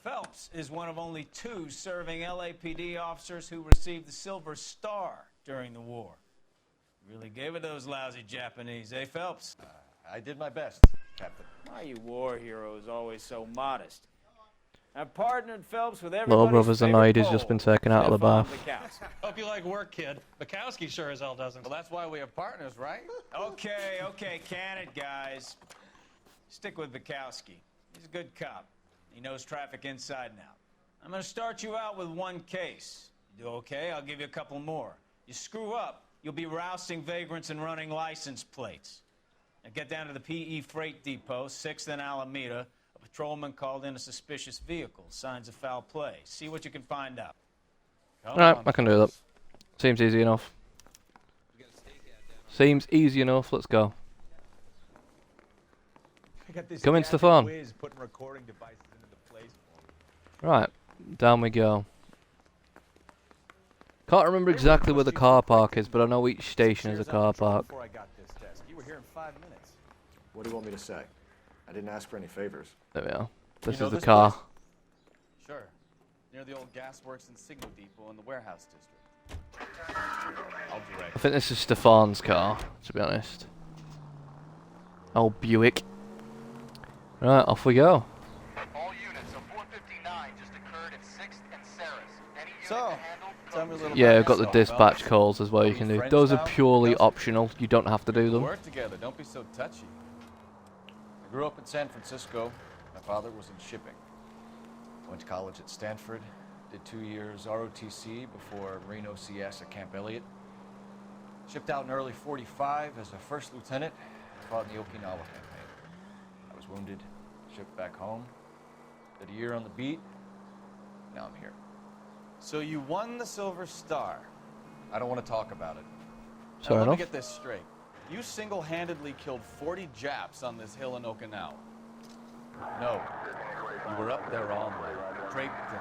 Phelps is one of only 2 serving LAPD officers who received the Silver Star during the war. Really gave it those lousy Japanese, eh, Phelps? I did my best, Captain. Why you war heroes always so modest? I've partnered Phelps with everybody's Little brother's favorite annoyed he's Pole, just been taken out of the Stefan bath. Bukowski. Hope you like work, kid. Bukowski sure as hell doesn't. Well, that's why we have partners, right? Okay, can it, guys. Stick with Bukowski. He's a good cop. He knows traffic inside and out. I'm going to start you out with 1 case. You do okay, I'll give you a couple more. You screw up, you'll be rousting vagrants and running license plates. Now get down to the PE Freight Depot, 6th and Alameda. A patrolman called in a suspicious vehicle. Signs of foul play. See what you can find out. Alright, I can do that. Seems easy enough. Seems easy enough. Let's go. Come in, Stefan. Right, down we go. Can't remember exactly where the car park is, but I know each station is a car park. Before I got this desk, you were here in 5 minutes. What do you want me to say? I didn't ask for any favors. There we are. This You know is the this car. place? Sure. Near the old gasworks and signal depot in the warehouse district. I'll direct. I think this is Stefan's car, to be honest. Oh, Buick. Right, off we go. All units, a 459 just occurred at 6th and Saris. Any unit So, tell me a little Yeah, about I've got the yourself, dispatch Phelps. calls as well you can do. friends Those are now? purely optional. You don't have to do them. Work together. Don't be so touchy. I grew up in San Francisco. My father was in shipping. Went to college at Stanford. Did 2 years ROTC before Marine OCS at Camp Elliott. Shipped out in early '45 as a first lieutenant. Fought in the Okinawa campaign. I was wounded. Shipped back home. Did a year on the beat. Now I'm here. So you won the Silver Star. I don't want to talk about it. Now, Fair let me enough. get this straight. You single-handedly killed 40 Japs on this hill in Okinawa. No. You were up there all night, draped in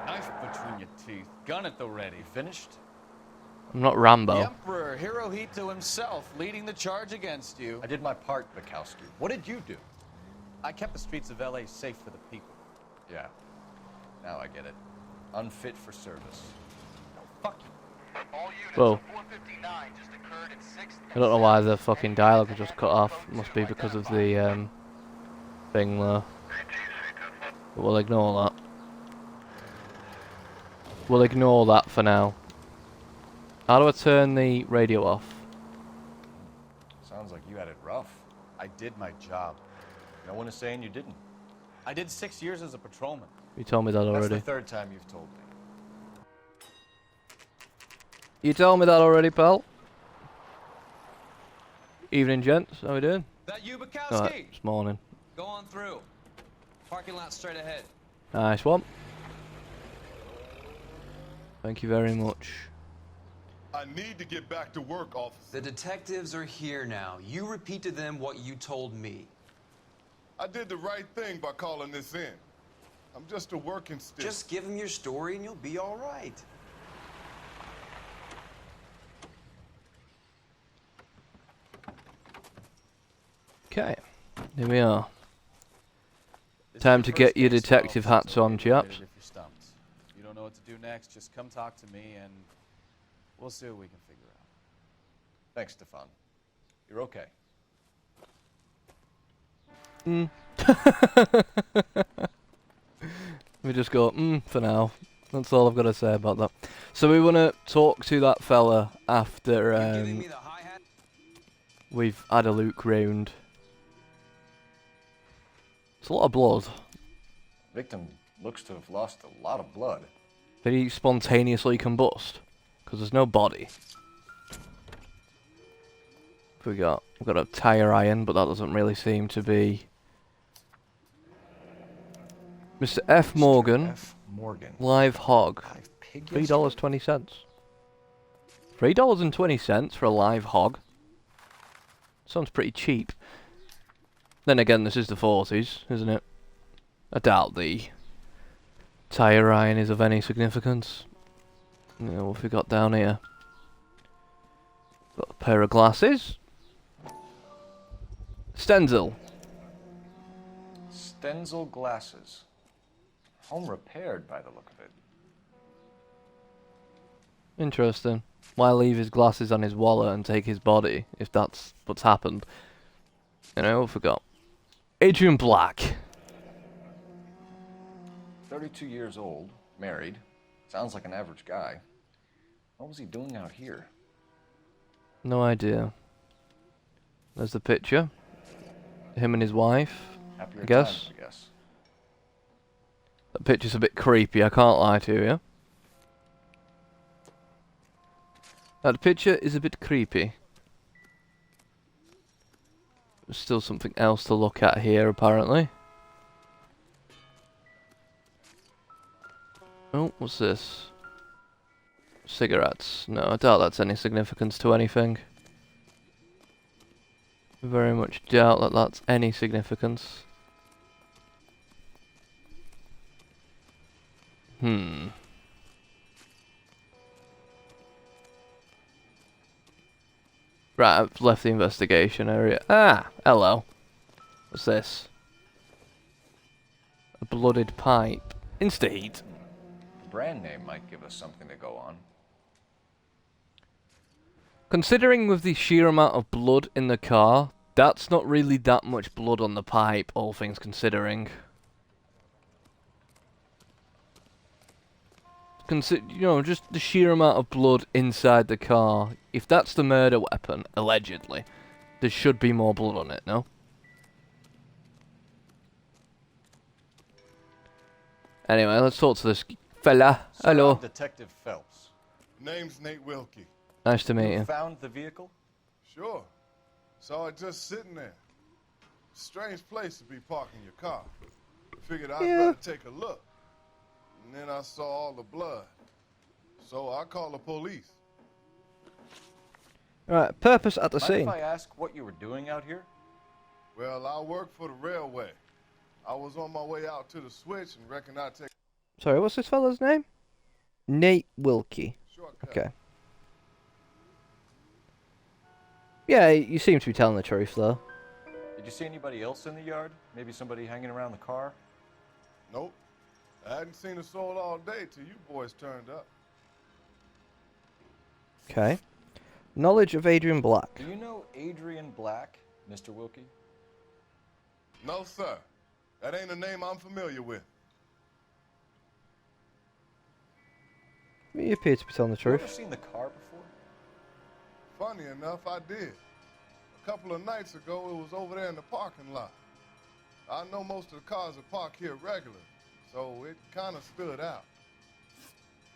Knife between your teeth. Gun at the ready. Finished? I'm not The Rambo. Emperor Hirohito himself leading the charge against you. I did my part, Bukowski. What did you do? I kept the streets of LA safe for the people. Yeah. Now I get it. Unfit for service. Fuck you. All units Whoa. of 459 just occurred at 6th I don't know why the fucking dialogue was just cut off. Must be because of the thing there. But we'll ignore that. We'll ignore that for now. How do I turn the radio off? Sounds like you had it rough. I did my job. No one is saying you didn't. I did 6 years as a patrolman. You told me that That's already. the third time you've told me. You told me that already, pal. Evening, gents. How we doing? That you, Bukowski? Alright, it's morning. Go on through. Parking lot straight ahead. Nice one. Thank you very much. I need to get back to work, officer. The detectives are here now. You repeat to them what you told me. I did the right thing by calling this in. I'm just a working stick. Just give them your story and you'll be all right. Okay, here we are. Time to get your detective hats on, chaps. If you're stumped. You don't know what to do next, just come talk to me and we'll see what we can figure out. Thanks, Stefan. You're okay. We just go, for now. That's all I've got to say about that. So we want to talk to that fella after we've had a look round. It's a lot of blood. Victim looks to have lost a lot of blood. Did he spontaneously combust? Because there's no body. We've got a tire iron, but that doesn't really seem to be. Mr. F. Morgan, F. Morgan. live hog, $3.20. $3.20 for a live hog. Sounds pretty cheap. Then again, this is the 40s, isn't it? I doubt the tire iron is of any significance. What have we got down here? Got a pair of glasses. Stenzel. Stenzel glasses. Home repaired by the look of it. Interesting. Why leave his glasses on his wallet and take his body, if that's what's happened? You know, I forgot. Adrian Black. 32 years old, married. Sounds like an average guy. What was he doing out here? No idea. There's the picture. Him and his wife, Happier I guess. times, I guess. That picture's a bit creepy, I can't lie to you. That picture is a bit creepy. There's still something else to look at here, apparently. Oh, what's this? Cigarettes. No, I doubt that's any significance to anything. Very much doubt that that's any significance. Right, I've left the investigation area. Ah, hello. What's this? A blooded pipe. Insta-heat. Brand name might give us something to go on. Considering with the sheer amount of blood in the car, that's not really that much blood on the pipe, all things considering. Just the sheer amount of blood inside the car. If that's the murder weapon, allegedly, there should be more blood on it, no? Anyway, let's talk to this fella. Hello. I'm Detective Phelps. Name's Nate Wilkie. Nice to meet you. Found the vehicle? Sure. Saw it just sitting there. Strange place to be parking your car. Figured I'd better take a look. And then I saw all the blood. So I called the police. Right, purpose at the Mind scene. if I ask what you were doing out here? Well, I work for the railway. I was on my way out to the switch and reckon I'd take... Sorry, what's this fella's name? Nate Wilkie. Okay. Yeah, you seem to be telling the truth, though. Did you see anybody else in the yard? Maybe somebody hanging around the car? Nope. I hadn't seen a soul all day till you boys turned up. Okay. Knowledge of Adrian Black. Do you know Adrian Black, Mr. Wilkie? No, sir. That ain't a name I'm familiar with. You appear to be telling the You truth. ever seen the car before? Funny enough, I did. A couple of nights ago, it was over there in the parking lot. I know most of the cars are parked here regular, so it kind of stood out.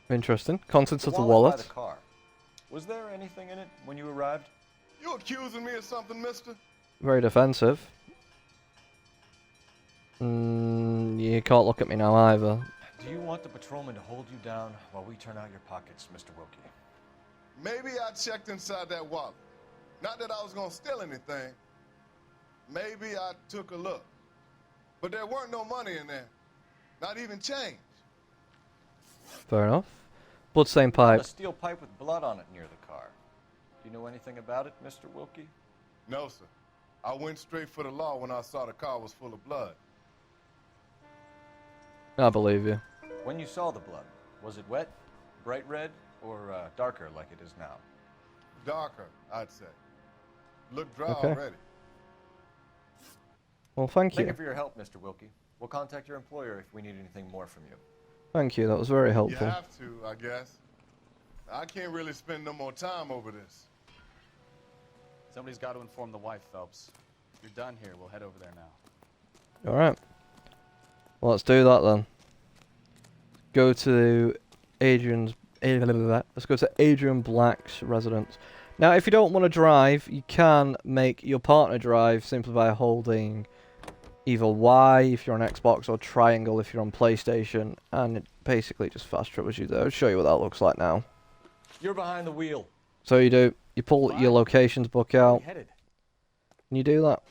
Interesting. Contents of the By wallet. the car. Was there anything in it when you arrived? You accusing me of something, mister? Very defensive. You can't look at me now either. Do you want the patrolman to hold you down while we turn out your pockets, Mr. Wilkie? Maybe I checked inside that wallet. Not that I was gonna steal anything. Maybe I took a look. But there weren't no money in there. Not even change. Fair enough. Bloodstained pipe. A steel pipe with blood on it near the car. Do you know anything about it, Mr. Wilkie? No, sir. I went straight for the law when I saw the car was full of blood. I believe you. When you saw the blood, was it wet, bright red, or darker like it is now? Darker, I'd say. Looked dry Okay. already. Well, thank Thank you. you for your help, Mr. Wilkie. We'll contact your employer if we need anything more from you. Thank you, that was very You helpful. have to, I guess. I can't really spend no more time over this. Somebody's got to inform the wife, Phelps. If you're done here, we'll head over there now. Alright. Well, let's do that then. Go to let's go to Adrian Black's residence. Now, if you don't want to drive, you can make your partner drive simply by holding either Y if you're on Xbox or triangle if you're on PlayStation, and it basically just fast travels you there. I'll show you what that looks like now. You're behind the wheel. So you pull your locations book out, Headed. and you do that.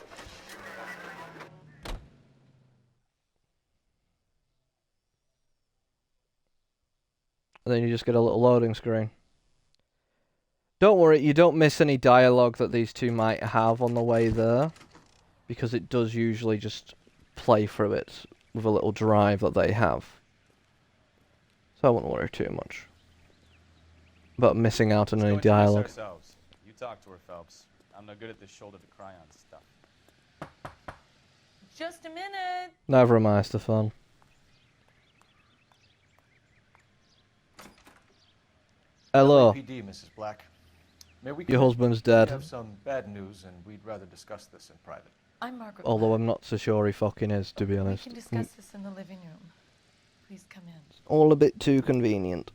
And then you just get a little loading screen. Don't worry, you don't miss any dialogue that these two might have on the way there, because it does usually just play through it with a little drive that they have. So I wouldn't worry too much about missing out on any Let's go introduce dialogue. ourselves. You talk to her, Phelps. I'm no good at this shoulder to cry on stuff. Just a minute. Never am I, Stefan. Hello. LAPD, Mrs. Black. May we Your come in? husband's We dead. have some bad news, and we'd rather discuss this in private. I'm Margaret. Although I'm not so sure he fucking is, to be We honest. can discuss this in the living room. Please come in. All a bit too convenient.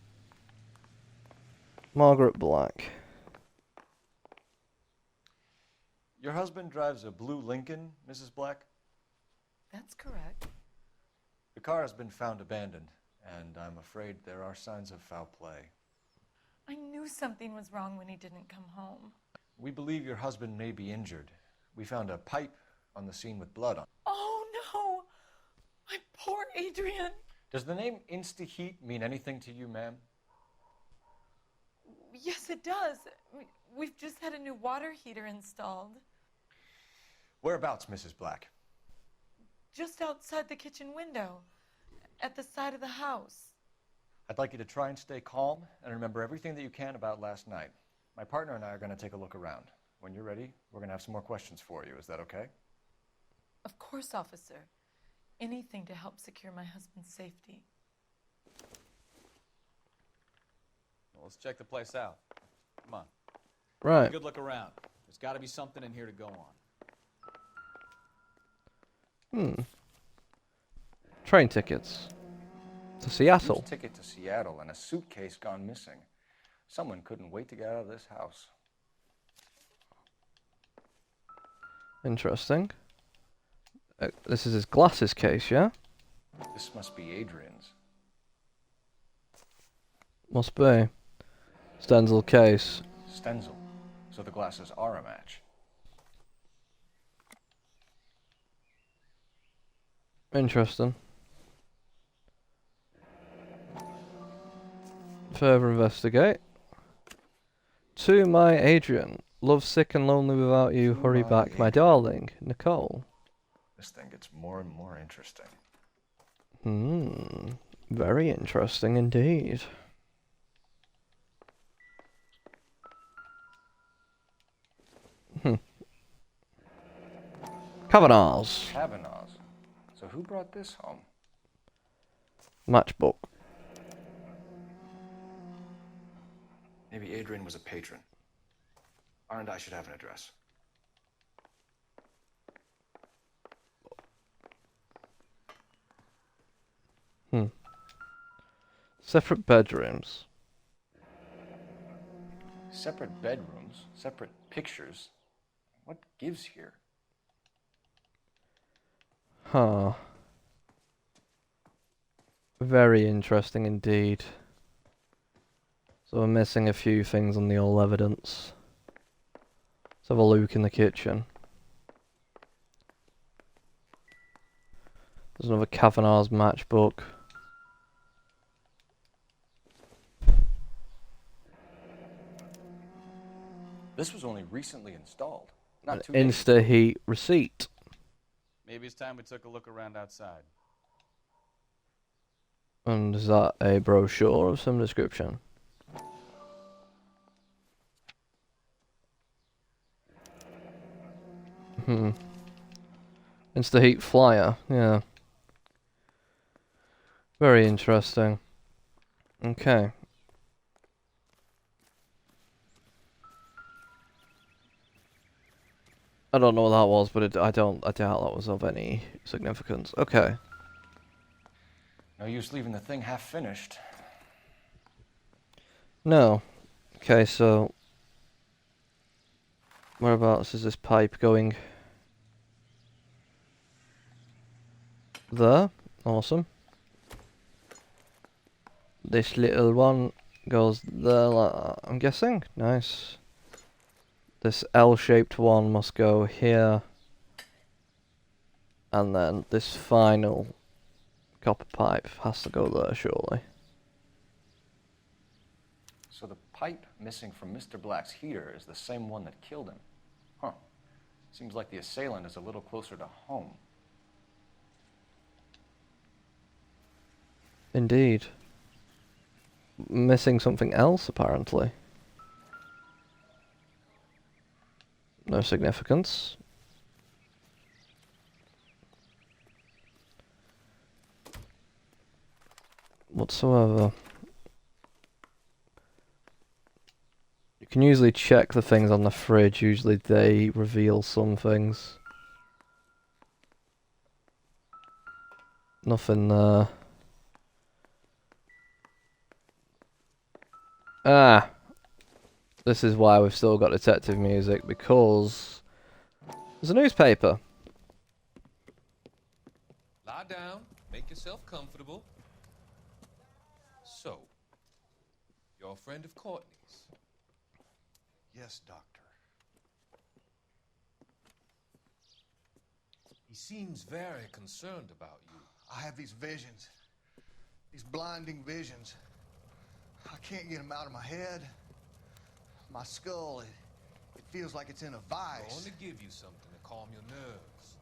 Margaret Black. Your husband drives a blue Lincoln, Mrs. Black? That's correct. The car has been found abandoned, and I'm afraid there are signs of foul play. I knew something was wrong when he didn't come home. We believe your husband may be injured. We found a pipe on the scene with blood on it. Oh no! My poor Adrian! Does the name Insta-Heat mean anything to you, ma'am? Yes, it does. We've just had a new water heater installed. Whereabouts, Mrs. Black? Just outside the kitchen window. At the side of the house. I'd like you to try and stay calm and remember everything that you can about last night. My partner and I are going to take a look around. When you're ready, we're going to have some more questions for you. Is that okay? Of course, officer. Anything to help secure my husband's safety. Well, let's check the place out. Come on. Right. Take a good look around. There's got to be something in here to go on. Train tickets. To Seattle. Huge ticket to Seattle and a suitcase gone missing. Someone couldn't wait to get out of this house. Interesting. This is his glasses case, yeah? This must be Adrian's. Must be. Stenzel case. Stenzel. So the glasses are a match. Interesting. Further investigate. To my Adrian. Love sick and lonely without you. Hurry back, my darling. Nicole. This thing gets more and more interesting. Very interesting indeed. Kavanaugh's. Kavanaugh's. So who brought this home? Matchbook. Maybe Adrian was a patron. R&I should have an address. Separate bedrooms. Separate bedrooms, separate pictures. What gives here? Huh. Very interesting indeed. So we're missing a few things on the old evidence. Let's have a look in the kitchen. There's another Kavanaugh's matchbook. This was only recently installed. Not too Insta heat receipt. Maybe it's time we took a look around outside. And is that a brochure of some description? Insta heat flyer, yeah. Very interesting. Okay. I don't know what that was, but I doubt that was of any significance. Okay. No use leaving the thing half finished. No. Okay, so whereabouts is this pipe going? There. Awesome. This little one goes there, I'm guessing. Nice. This L-shaped one must go here. And then this final copper pipe has to go there, surely. So the pipe missing from Mr. Black's heater is the same one that killed him. Huh. Seems like the assailant is a little closer to home. Indeed. Missing something else, apparently. No significance. Whatsoever. You can usually check the things on the fridge. Usually they reveal some things. Nothing there. Ah! This is why we've still got detective music, because there's a newspaper. Lie down, make yourself comfortable. So, you're a friend of Courtney's? Yes, Doctor. He seems very concerned about you. I have these visions. These blinding visions. I can't get them out of my head. My skull, it feels like it's in a vice. I want to give you something to calm your nerves.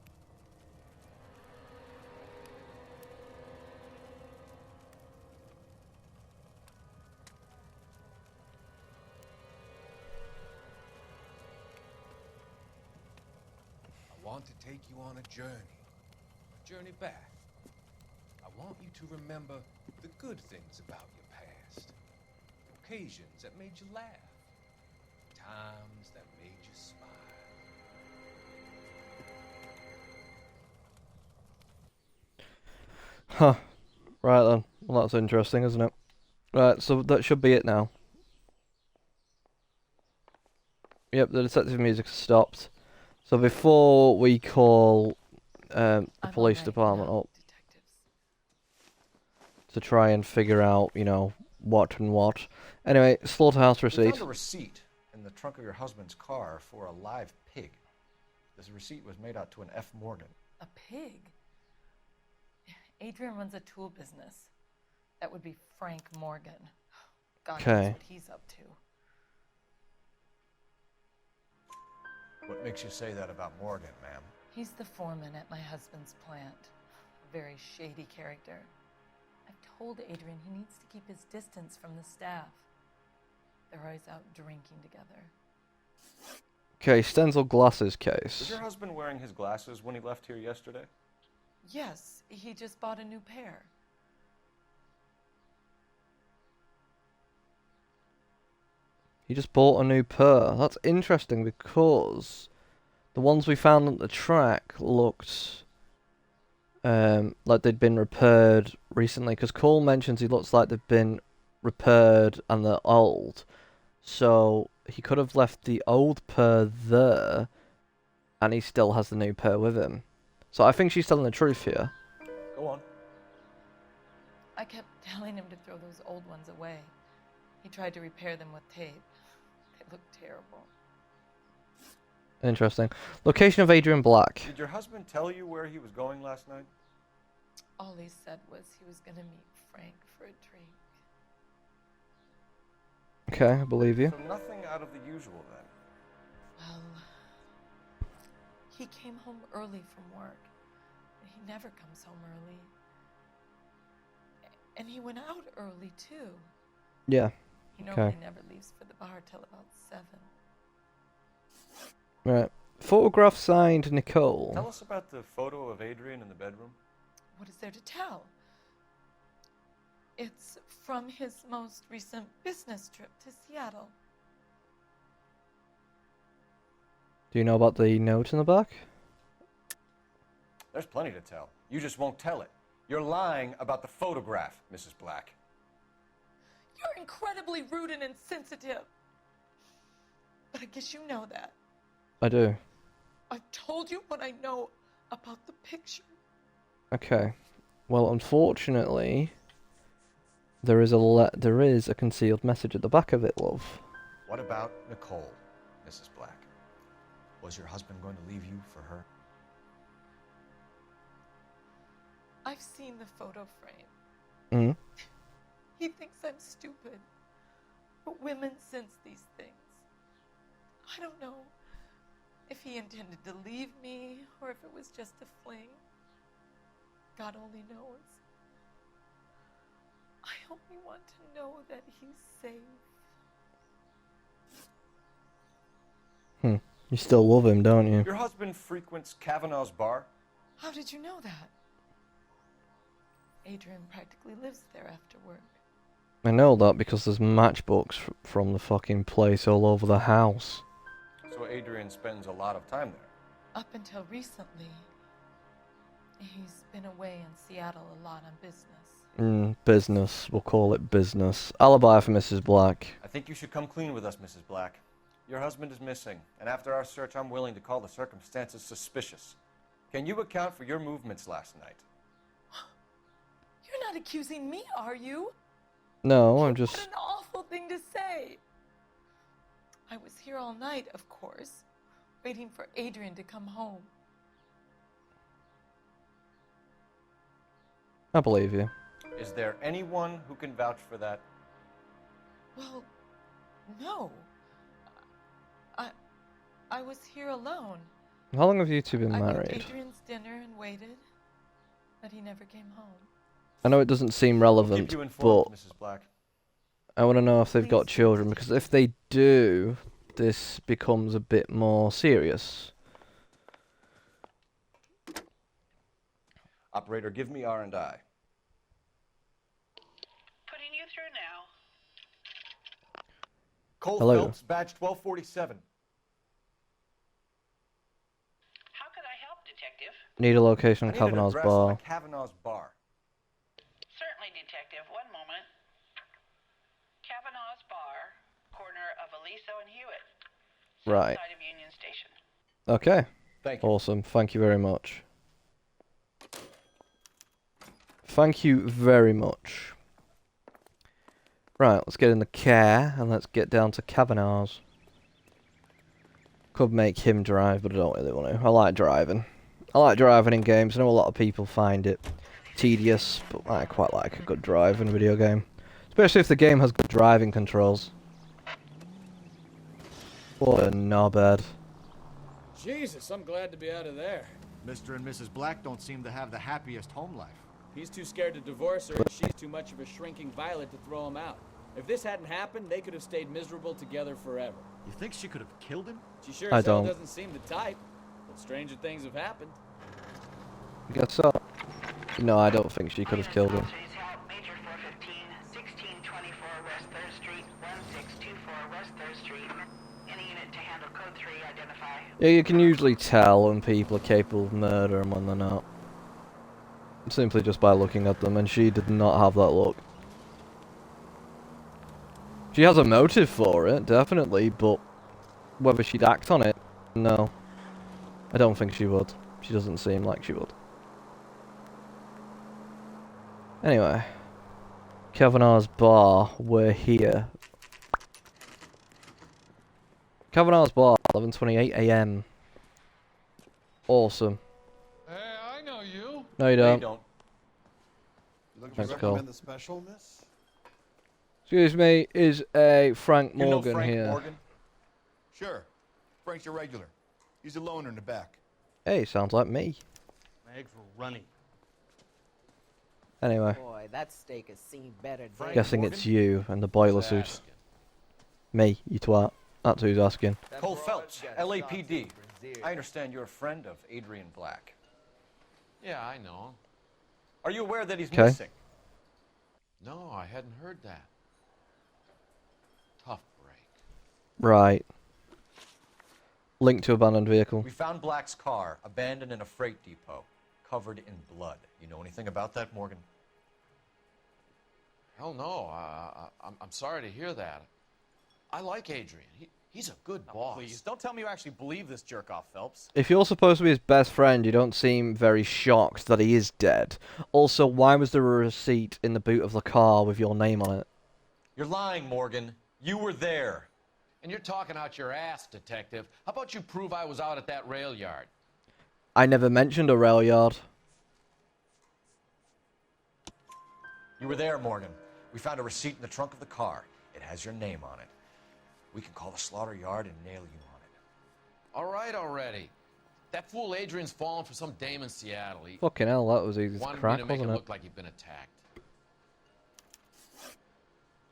I want to take you on a journey back. I want you to remember the good things about your past, occasions that made you laugh, times that made you smile. Huh. Right then. Well, that's interesting, isn't it? Right, so that should be it now. Yep, the detective music has stopped. So before we call the police department up to try and figure out, you know, what and what. Anyway, slaughterhouse We receipt. found a receipt in the trunk of your husband's car for a live pig. This receipt was made out to an F. Morgan. A pig? Adrian runs a tool business. That would be Frank Morgan. God knows Okay. what he's up to. What makes you say that about Morgan, ma'am? He's the foreman at my husband's plant. A very shady character. I've told Adrian he needs to keep his distance from the staff. They're always out drinking together. Okay, Stenzel glasses case. Was your husband wearing his glasses when he left here yesterday? Yes, he just bought a new pair. He just bought a new pair. That's interesting because the ones we found at the track looked like they'd been repaired recently. Because Cole mentions he looks like they've been repaired and they're old. So he could have left the old pair there and he still has the new pair with him. So I think she's telling the truth here. Go on. I kept telling him to throw those old ones away. He tried to repair them with tape. They look terrible. Interesting. Location of Adrian Black. Did your husband tell you where he was going last night? All he said was he was going to meet Frank for a drink. Okay, I believe you. So nothing out of the usual then. Well, he came home early from work. He never comes home early. And he went out early, too. Yeah. He normally Okay. never leaves for the bar till about 7. Right. Photograph signed Nicole. Tell us about the photo of Adrian in the bedroom. What is there to tell? It's from his most recent business trip to Seattle. Do you know about the note in the back? There's plenty to tell. You just won't tell it. You're lying about the photograph, Mrs. Black. You're incredibly rude and insensitive. But I guess you know that. I do. I've told you what I know about the picture. Okay. Well, unfortunately, there is a concealed message at the back of it, love. What about Nicole, Mrs. Black? Was your husband going to leave you for her? I've seen the photo frame. Hmm. He thinks I'm stupid. But women sense these things. I don't know if he intended to leave me or if it was just a fling. God only knows. I only want to know that he's safe. You still love him, don't you? Your husband frequents Kavanaugh's bar? How did you know that? Adrian practically lives there after work. I know that because there's matchbooks from the fucking place all over the house. So Adrian spends a lot of time there. Up until recently, he's been away in Seattle a lot on business. Business. We'll call it business. Alibi for Mrs. Black. I think you should come clean with us, Mrs. Black. Your husband is missing, and after our search, I'm willing to call the circumstances suspicious. Can you account for your movements last night? You're not accusing me, are you? No, I'm just... What an awful thing to say. I was here all night, of course, waiting for Adrian to come home. I believe you. Is there anyone who can vouch for that? Well, no. I was here alone. How long have you two been I married? cooked Adrian's dinner and waited, but he never came home. I know it doesn't seem relevant, Keep you informed, but Mrs. Black. I want to know if they've got children, because if they do, this becomes a bit more serious. Operator, give me R&I. Putting you through now. Cole Hello. Phelps, badge 1247. How could I help, Detective? Need a location I on need an Kavanaugh's address on a bar. Kavanaugh's bar. Certainly, Detective. One moment. Kavanaugh's Bar, corner of Aliso and Hewitt. Right. Side of Union Station. Okay. Thank you. Awesome. Thank you very much. Thank you very much. Right, let's get in the car and let's get down to Kavanaugh's. Could make him drive, but I don't really want to. I like driving. I like driving in games. I know a lot of people find it tedious, but I quite like a good driving video game. Especially if the game has good driving controls. What a knobhead. Jesus, I'm glad to be out of there. Mr. and Mrs. Black don't seem to have the happiest home life. He's too scared to divorce her, and she's too much of a shrinking violet to throw him out. If this hadn't happened, they could have stayed miserable together forever. You think she could have killed him? She sure I as hell don't. doesn't seem the type, but stranger things have happened. Guess so. No, I don't think she could have killed him. Major 415, 1624 West 3rd Street, 1624 West 3rd Street. Any unit to handle code 3, identify. Yeah, you can usually tell when people are capable of murder and when they're not. Simply just by looking at them, and she did not have that look. She has a motive for it, definitely, but whether she'd act on it, no. I don't think she would. She doesn't seem like she would. Anyway. Kavanaugh's bar, we're here. Kavanaugh's bar, 11:28 AM. Awesome. Hey, I know you. No, you don't. Looking Thanks, to Cole. recommend the special, miss? Excuse me, is a Frank You know Morgan Frank here? Morgan? Sure. Frank's your regular. He's a loner in the back. Hey, sounds like me. My eggs were runny. Anyway, Boy, that steak has seen better days. guessing it's you and the boiler suit. Me, you twat. That's who's asking. Cole Phelps, LAPD. I understand you're a friend of Adrian Black. Yeah, I know. Are you aware that he's 'Kay. missing? No, I hadn't heard that. Tough break. Right. Link to abandoned vehicle. We found Black's car abandoned in a freight depot, covered in blood. You know anything about that, Morgan? Hell no. I'm sorry to hear that. I like Adrian. He's a good boss. Please, don't tell me you actually believe this jerk-off, Phelps. If you're supposed to be his best friend, you don't seem very shocked that he is dead. Also, why was there a receipt in the boot of the car with your name on it? You're lying, Morgan. You were there. And you're talking out your ass, detective. How about you prove I was out at that rail yard? I never mentioned a rail yard. You were there, Morgan. We found a receipt in the trunk of the car. It has your name on it. We can call the slaughter yard and nail you on it. All right already. That fool Adrian's fallen for some dame in Seattle. He Fucking hell, that was easy as wanted crack, me to make wasn't it it? look like he'd been attacked.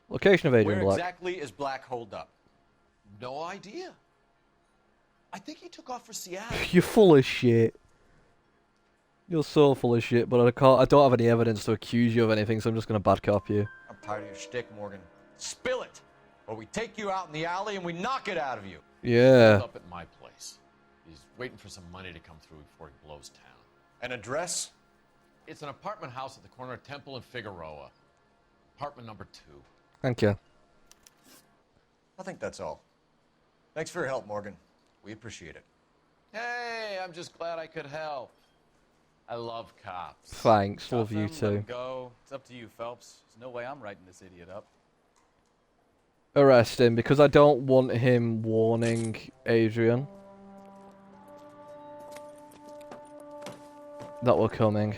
Location of Adrian Where Black. exactly is Black holed up? No idea. I think he took off for Seattle. You're full of shit. You're so full of shit, but I don't have any evidence to accuse you of anything, so I'm just gonna bad cop you. I'm tired of your shtick, Morgan. Spill it, or we take you out in the alley and we knock it out of you. Yeah. He's up at my place. He's waiting for some money to come through before he blows town. An address? It's an apartment house at the corner of Temple and Figueroa. Apartment number 2. Thank you. I think that's all. Thanks for your help, Morgan. We appreciate it. Hey, I'm just glad I could help. I love cops. Thanks, love you Let him too. go. It's up to you, Phelps. There's no way I'm writing this idiot up. Arrest him, because I don't want him warning Adrian that we're coming.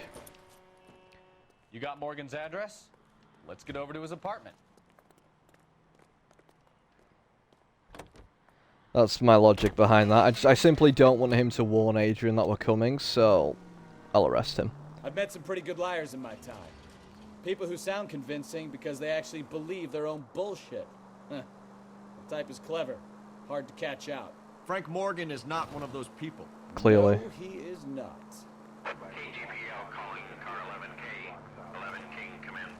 You got Morgan's address? Let's get over to his apartment. That's my logic behind that. I simply don't want him to warn Adrian that we're coming, so I'll arrest him. I've met some pretty good liars in my time. People who sound convincing because they actually believe their own bullshit. Huh. The type is clever, hard to catch out. Frank Morgan is not one of those people. Clearly. No, he is not. KGPL calling car 11K. 11 King, come in.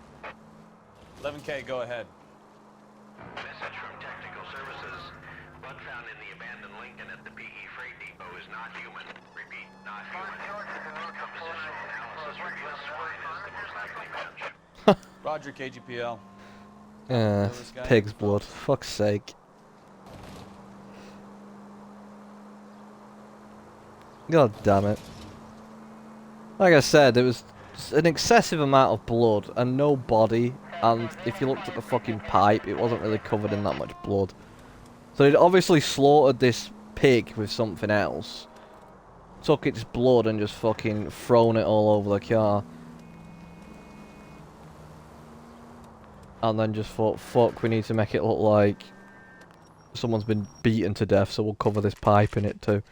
11K, go ahead. Message from Technical Services. Blood found in the abandoned Lincoln at the PE Freight Depot is not human. Repeat, not human. Compositional analysis reveals swine is the most likely match. Roger, KGPL. Pig's blood. Fuck's sake. God damn it. Like I said, there was an excessive amount of blood and no body, and if you looked at the fucking pipe, it wasn't really covered in that much blood. So they'd obviously slaughtered this pig with something else, took its blood and just fucking thrown it all over the car. and then just thought, fuck, we need to make it look like someone's been beaten to death, so we'll cover this pipe in it too.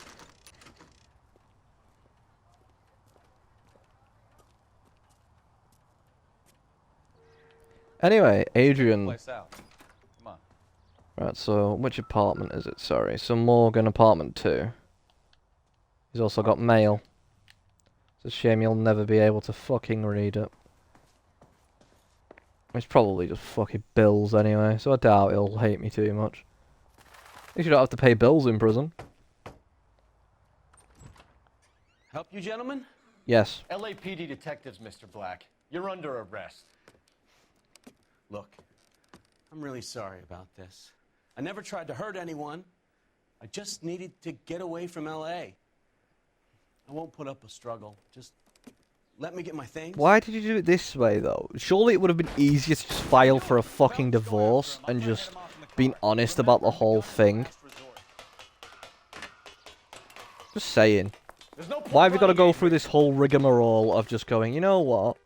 Anyway, Adrian. Place out. Come on. Right, so which apartment is it? Sorry, so Morgan apartment 2. He's also got mail. It's a shame you'll never be able to fucking read it. It's probably just fucking bills anyway, so I doubt he'll hate me too much. At least you don't have to pay bills in prison. Help you, gentlemen? Yes. LAPD detectives, Mr. Black. You're under arrest. Look, I'm really sorry about this. I never tried to hurt anyone. I just needed to get away from LA. I won't put up a struggle. Just let me get my things. Why did you do it this way though? Surely it would have been easier to just file for a fucking divorce and just been honest about the whole thing. Just saying. Why have you got to go through this whole rigmarole of just going, you know what?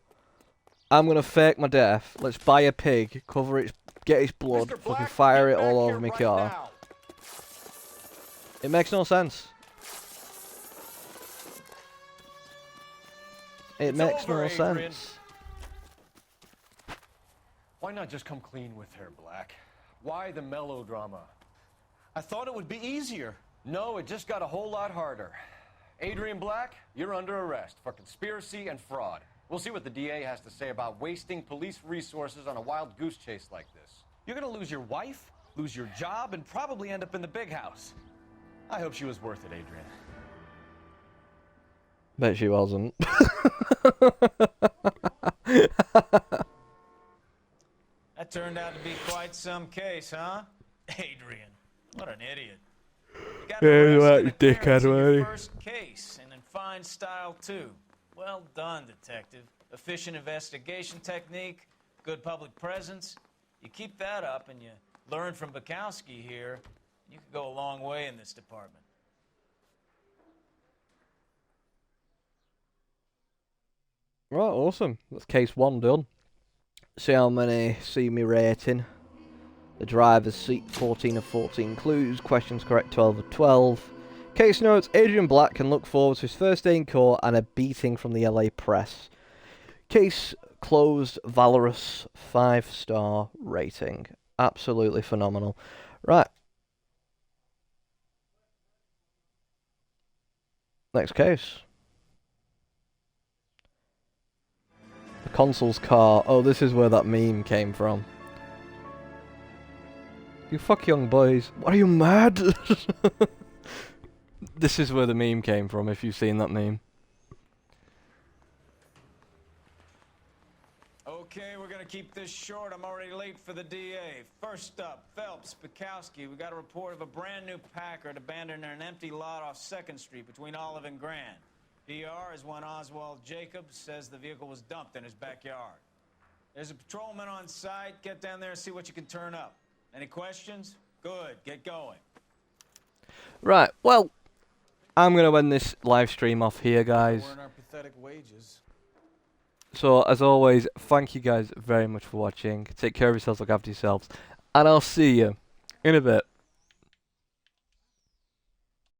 I'm gonna fake my death. Let's buy a pig, cover it, get its blood, fucking fire it all over my car. It makes no sense. It makes no sense. Why not just come clean with her, Black? Why the melodrama? I thought it would be easier. No, it just got a whole lot harder. Adrian Black, you're under arrest for conspiracy and fraud. We'll see what the DA has to say about wasting police resources on a wild goose chase like this. You're gonna lose your wife, lose your job, and probably end up in the big house. I hope she was worth it, Adrian. Bet she wasn't. That turned out to be quite some case, huh? Adrian, what an idiot. You got arrested in a clearance in your first case, and in fine style, too. Well done, detective. Efficient investigation technique, good public presence. You keep that up and you learn from Bukowski here, you could go a long way in this department. Right, awesome. That's case 1 done. See how many see me rating. The driver's seat, 14 of 14 clues. Questions correct, 12 of 12. Case notes, Adrian Black can look forward to his first day in court and a beating from the LA press. Case closed, valorous, 5-star rating. Absolutely phenomenal. Right. Next case. The consul's car. Oh, this is where that meme came from. You fuck young boys. What, are you mad? This is where the meme came from, if you've seen that meme. Okay, we're gonna keep this short. I'm already late for the DA. First up, Phelps, Bukowski. We got a report of a brand new Packard abandoned in an empty lot off 2nd Street between Olive and Grand. PR is one Oswald Jacobs says the vehicle was dumped in his backyard. There's a patrolman on site. Get down there and see what you can turn up. Any questions? Good, get going. Right, well, I'm going to end this live stream off here, guys. We're in our pathetic wages. So, as always, thank you guys very much for watching. Take care of yourselves, look after yourselves, and I'll see you in a bit.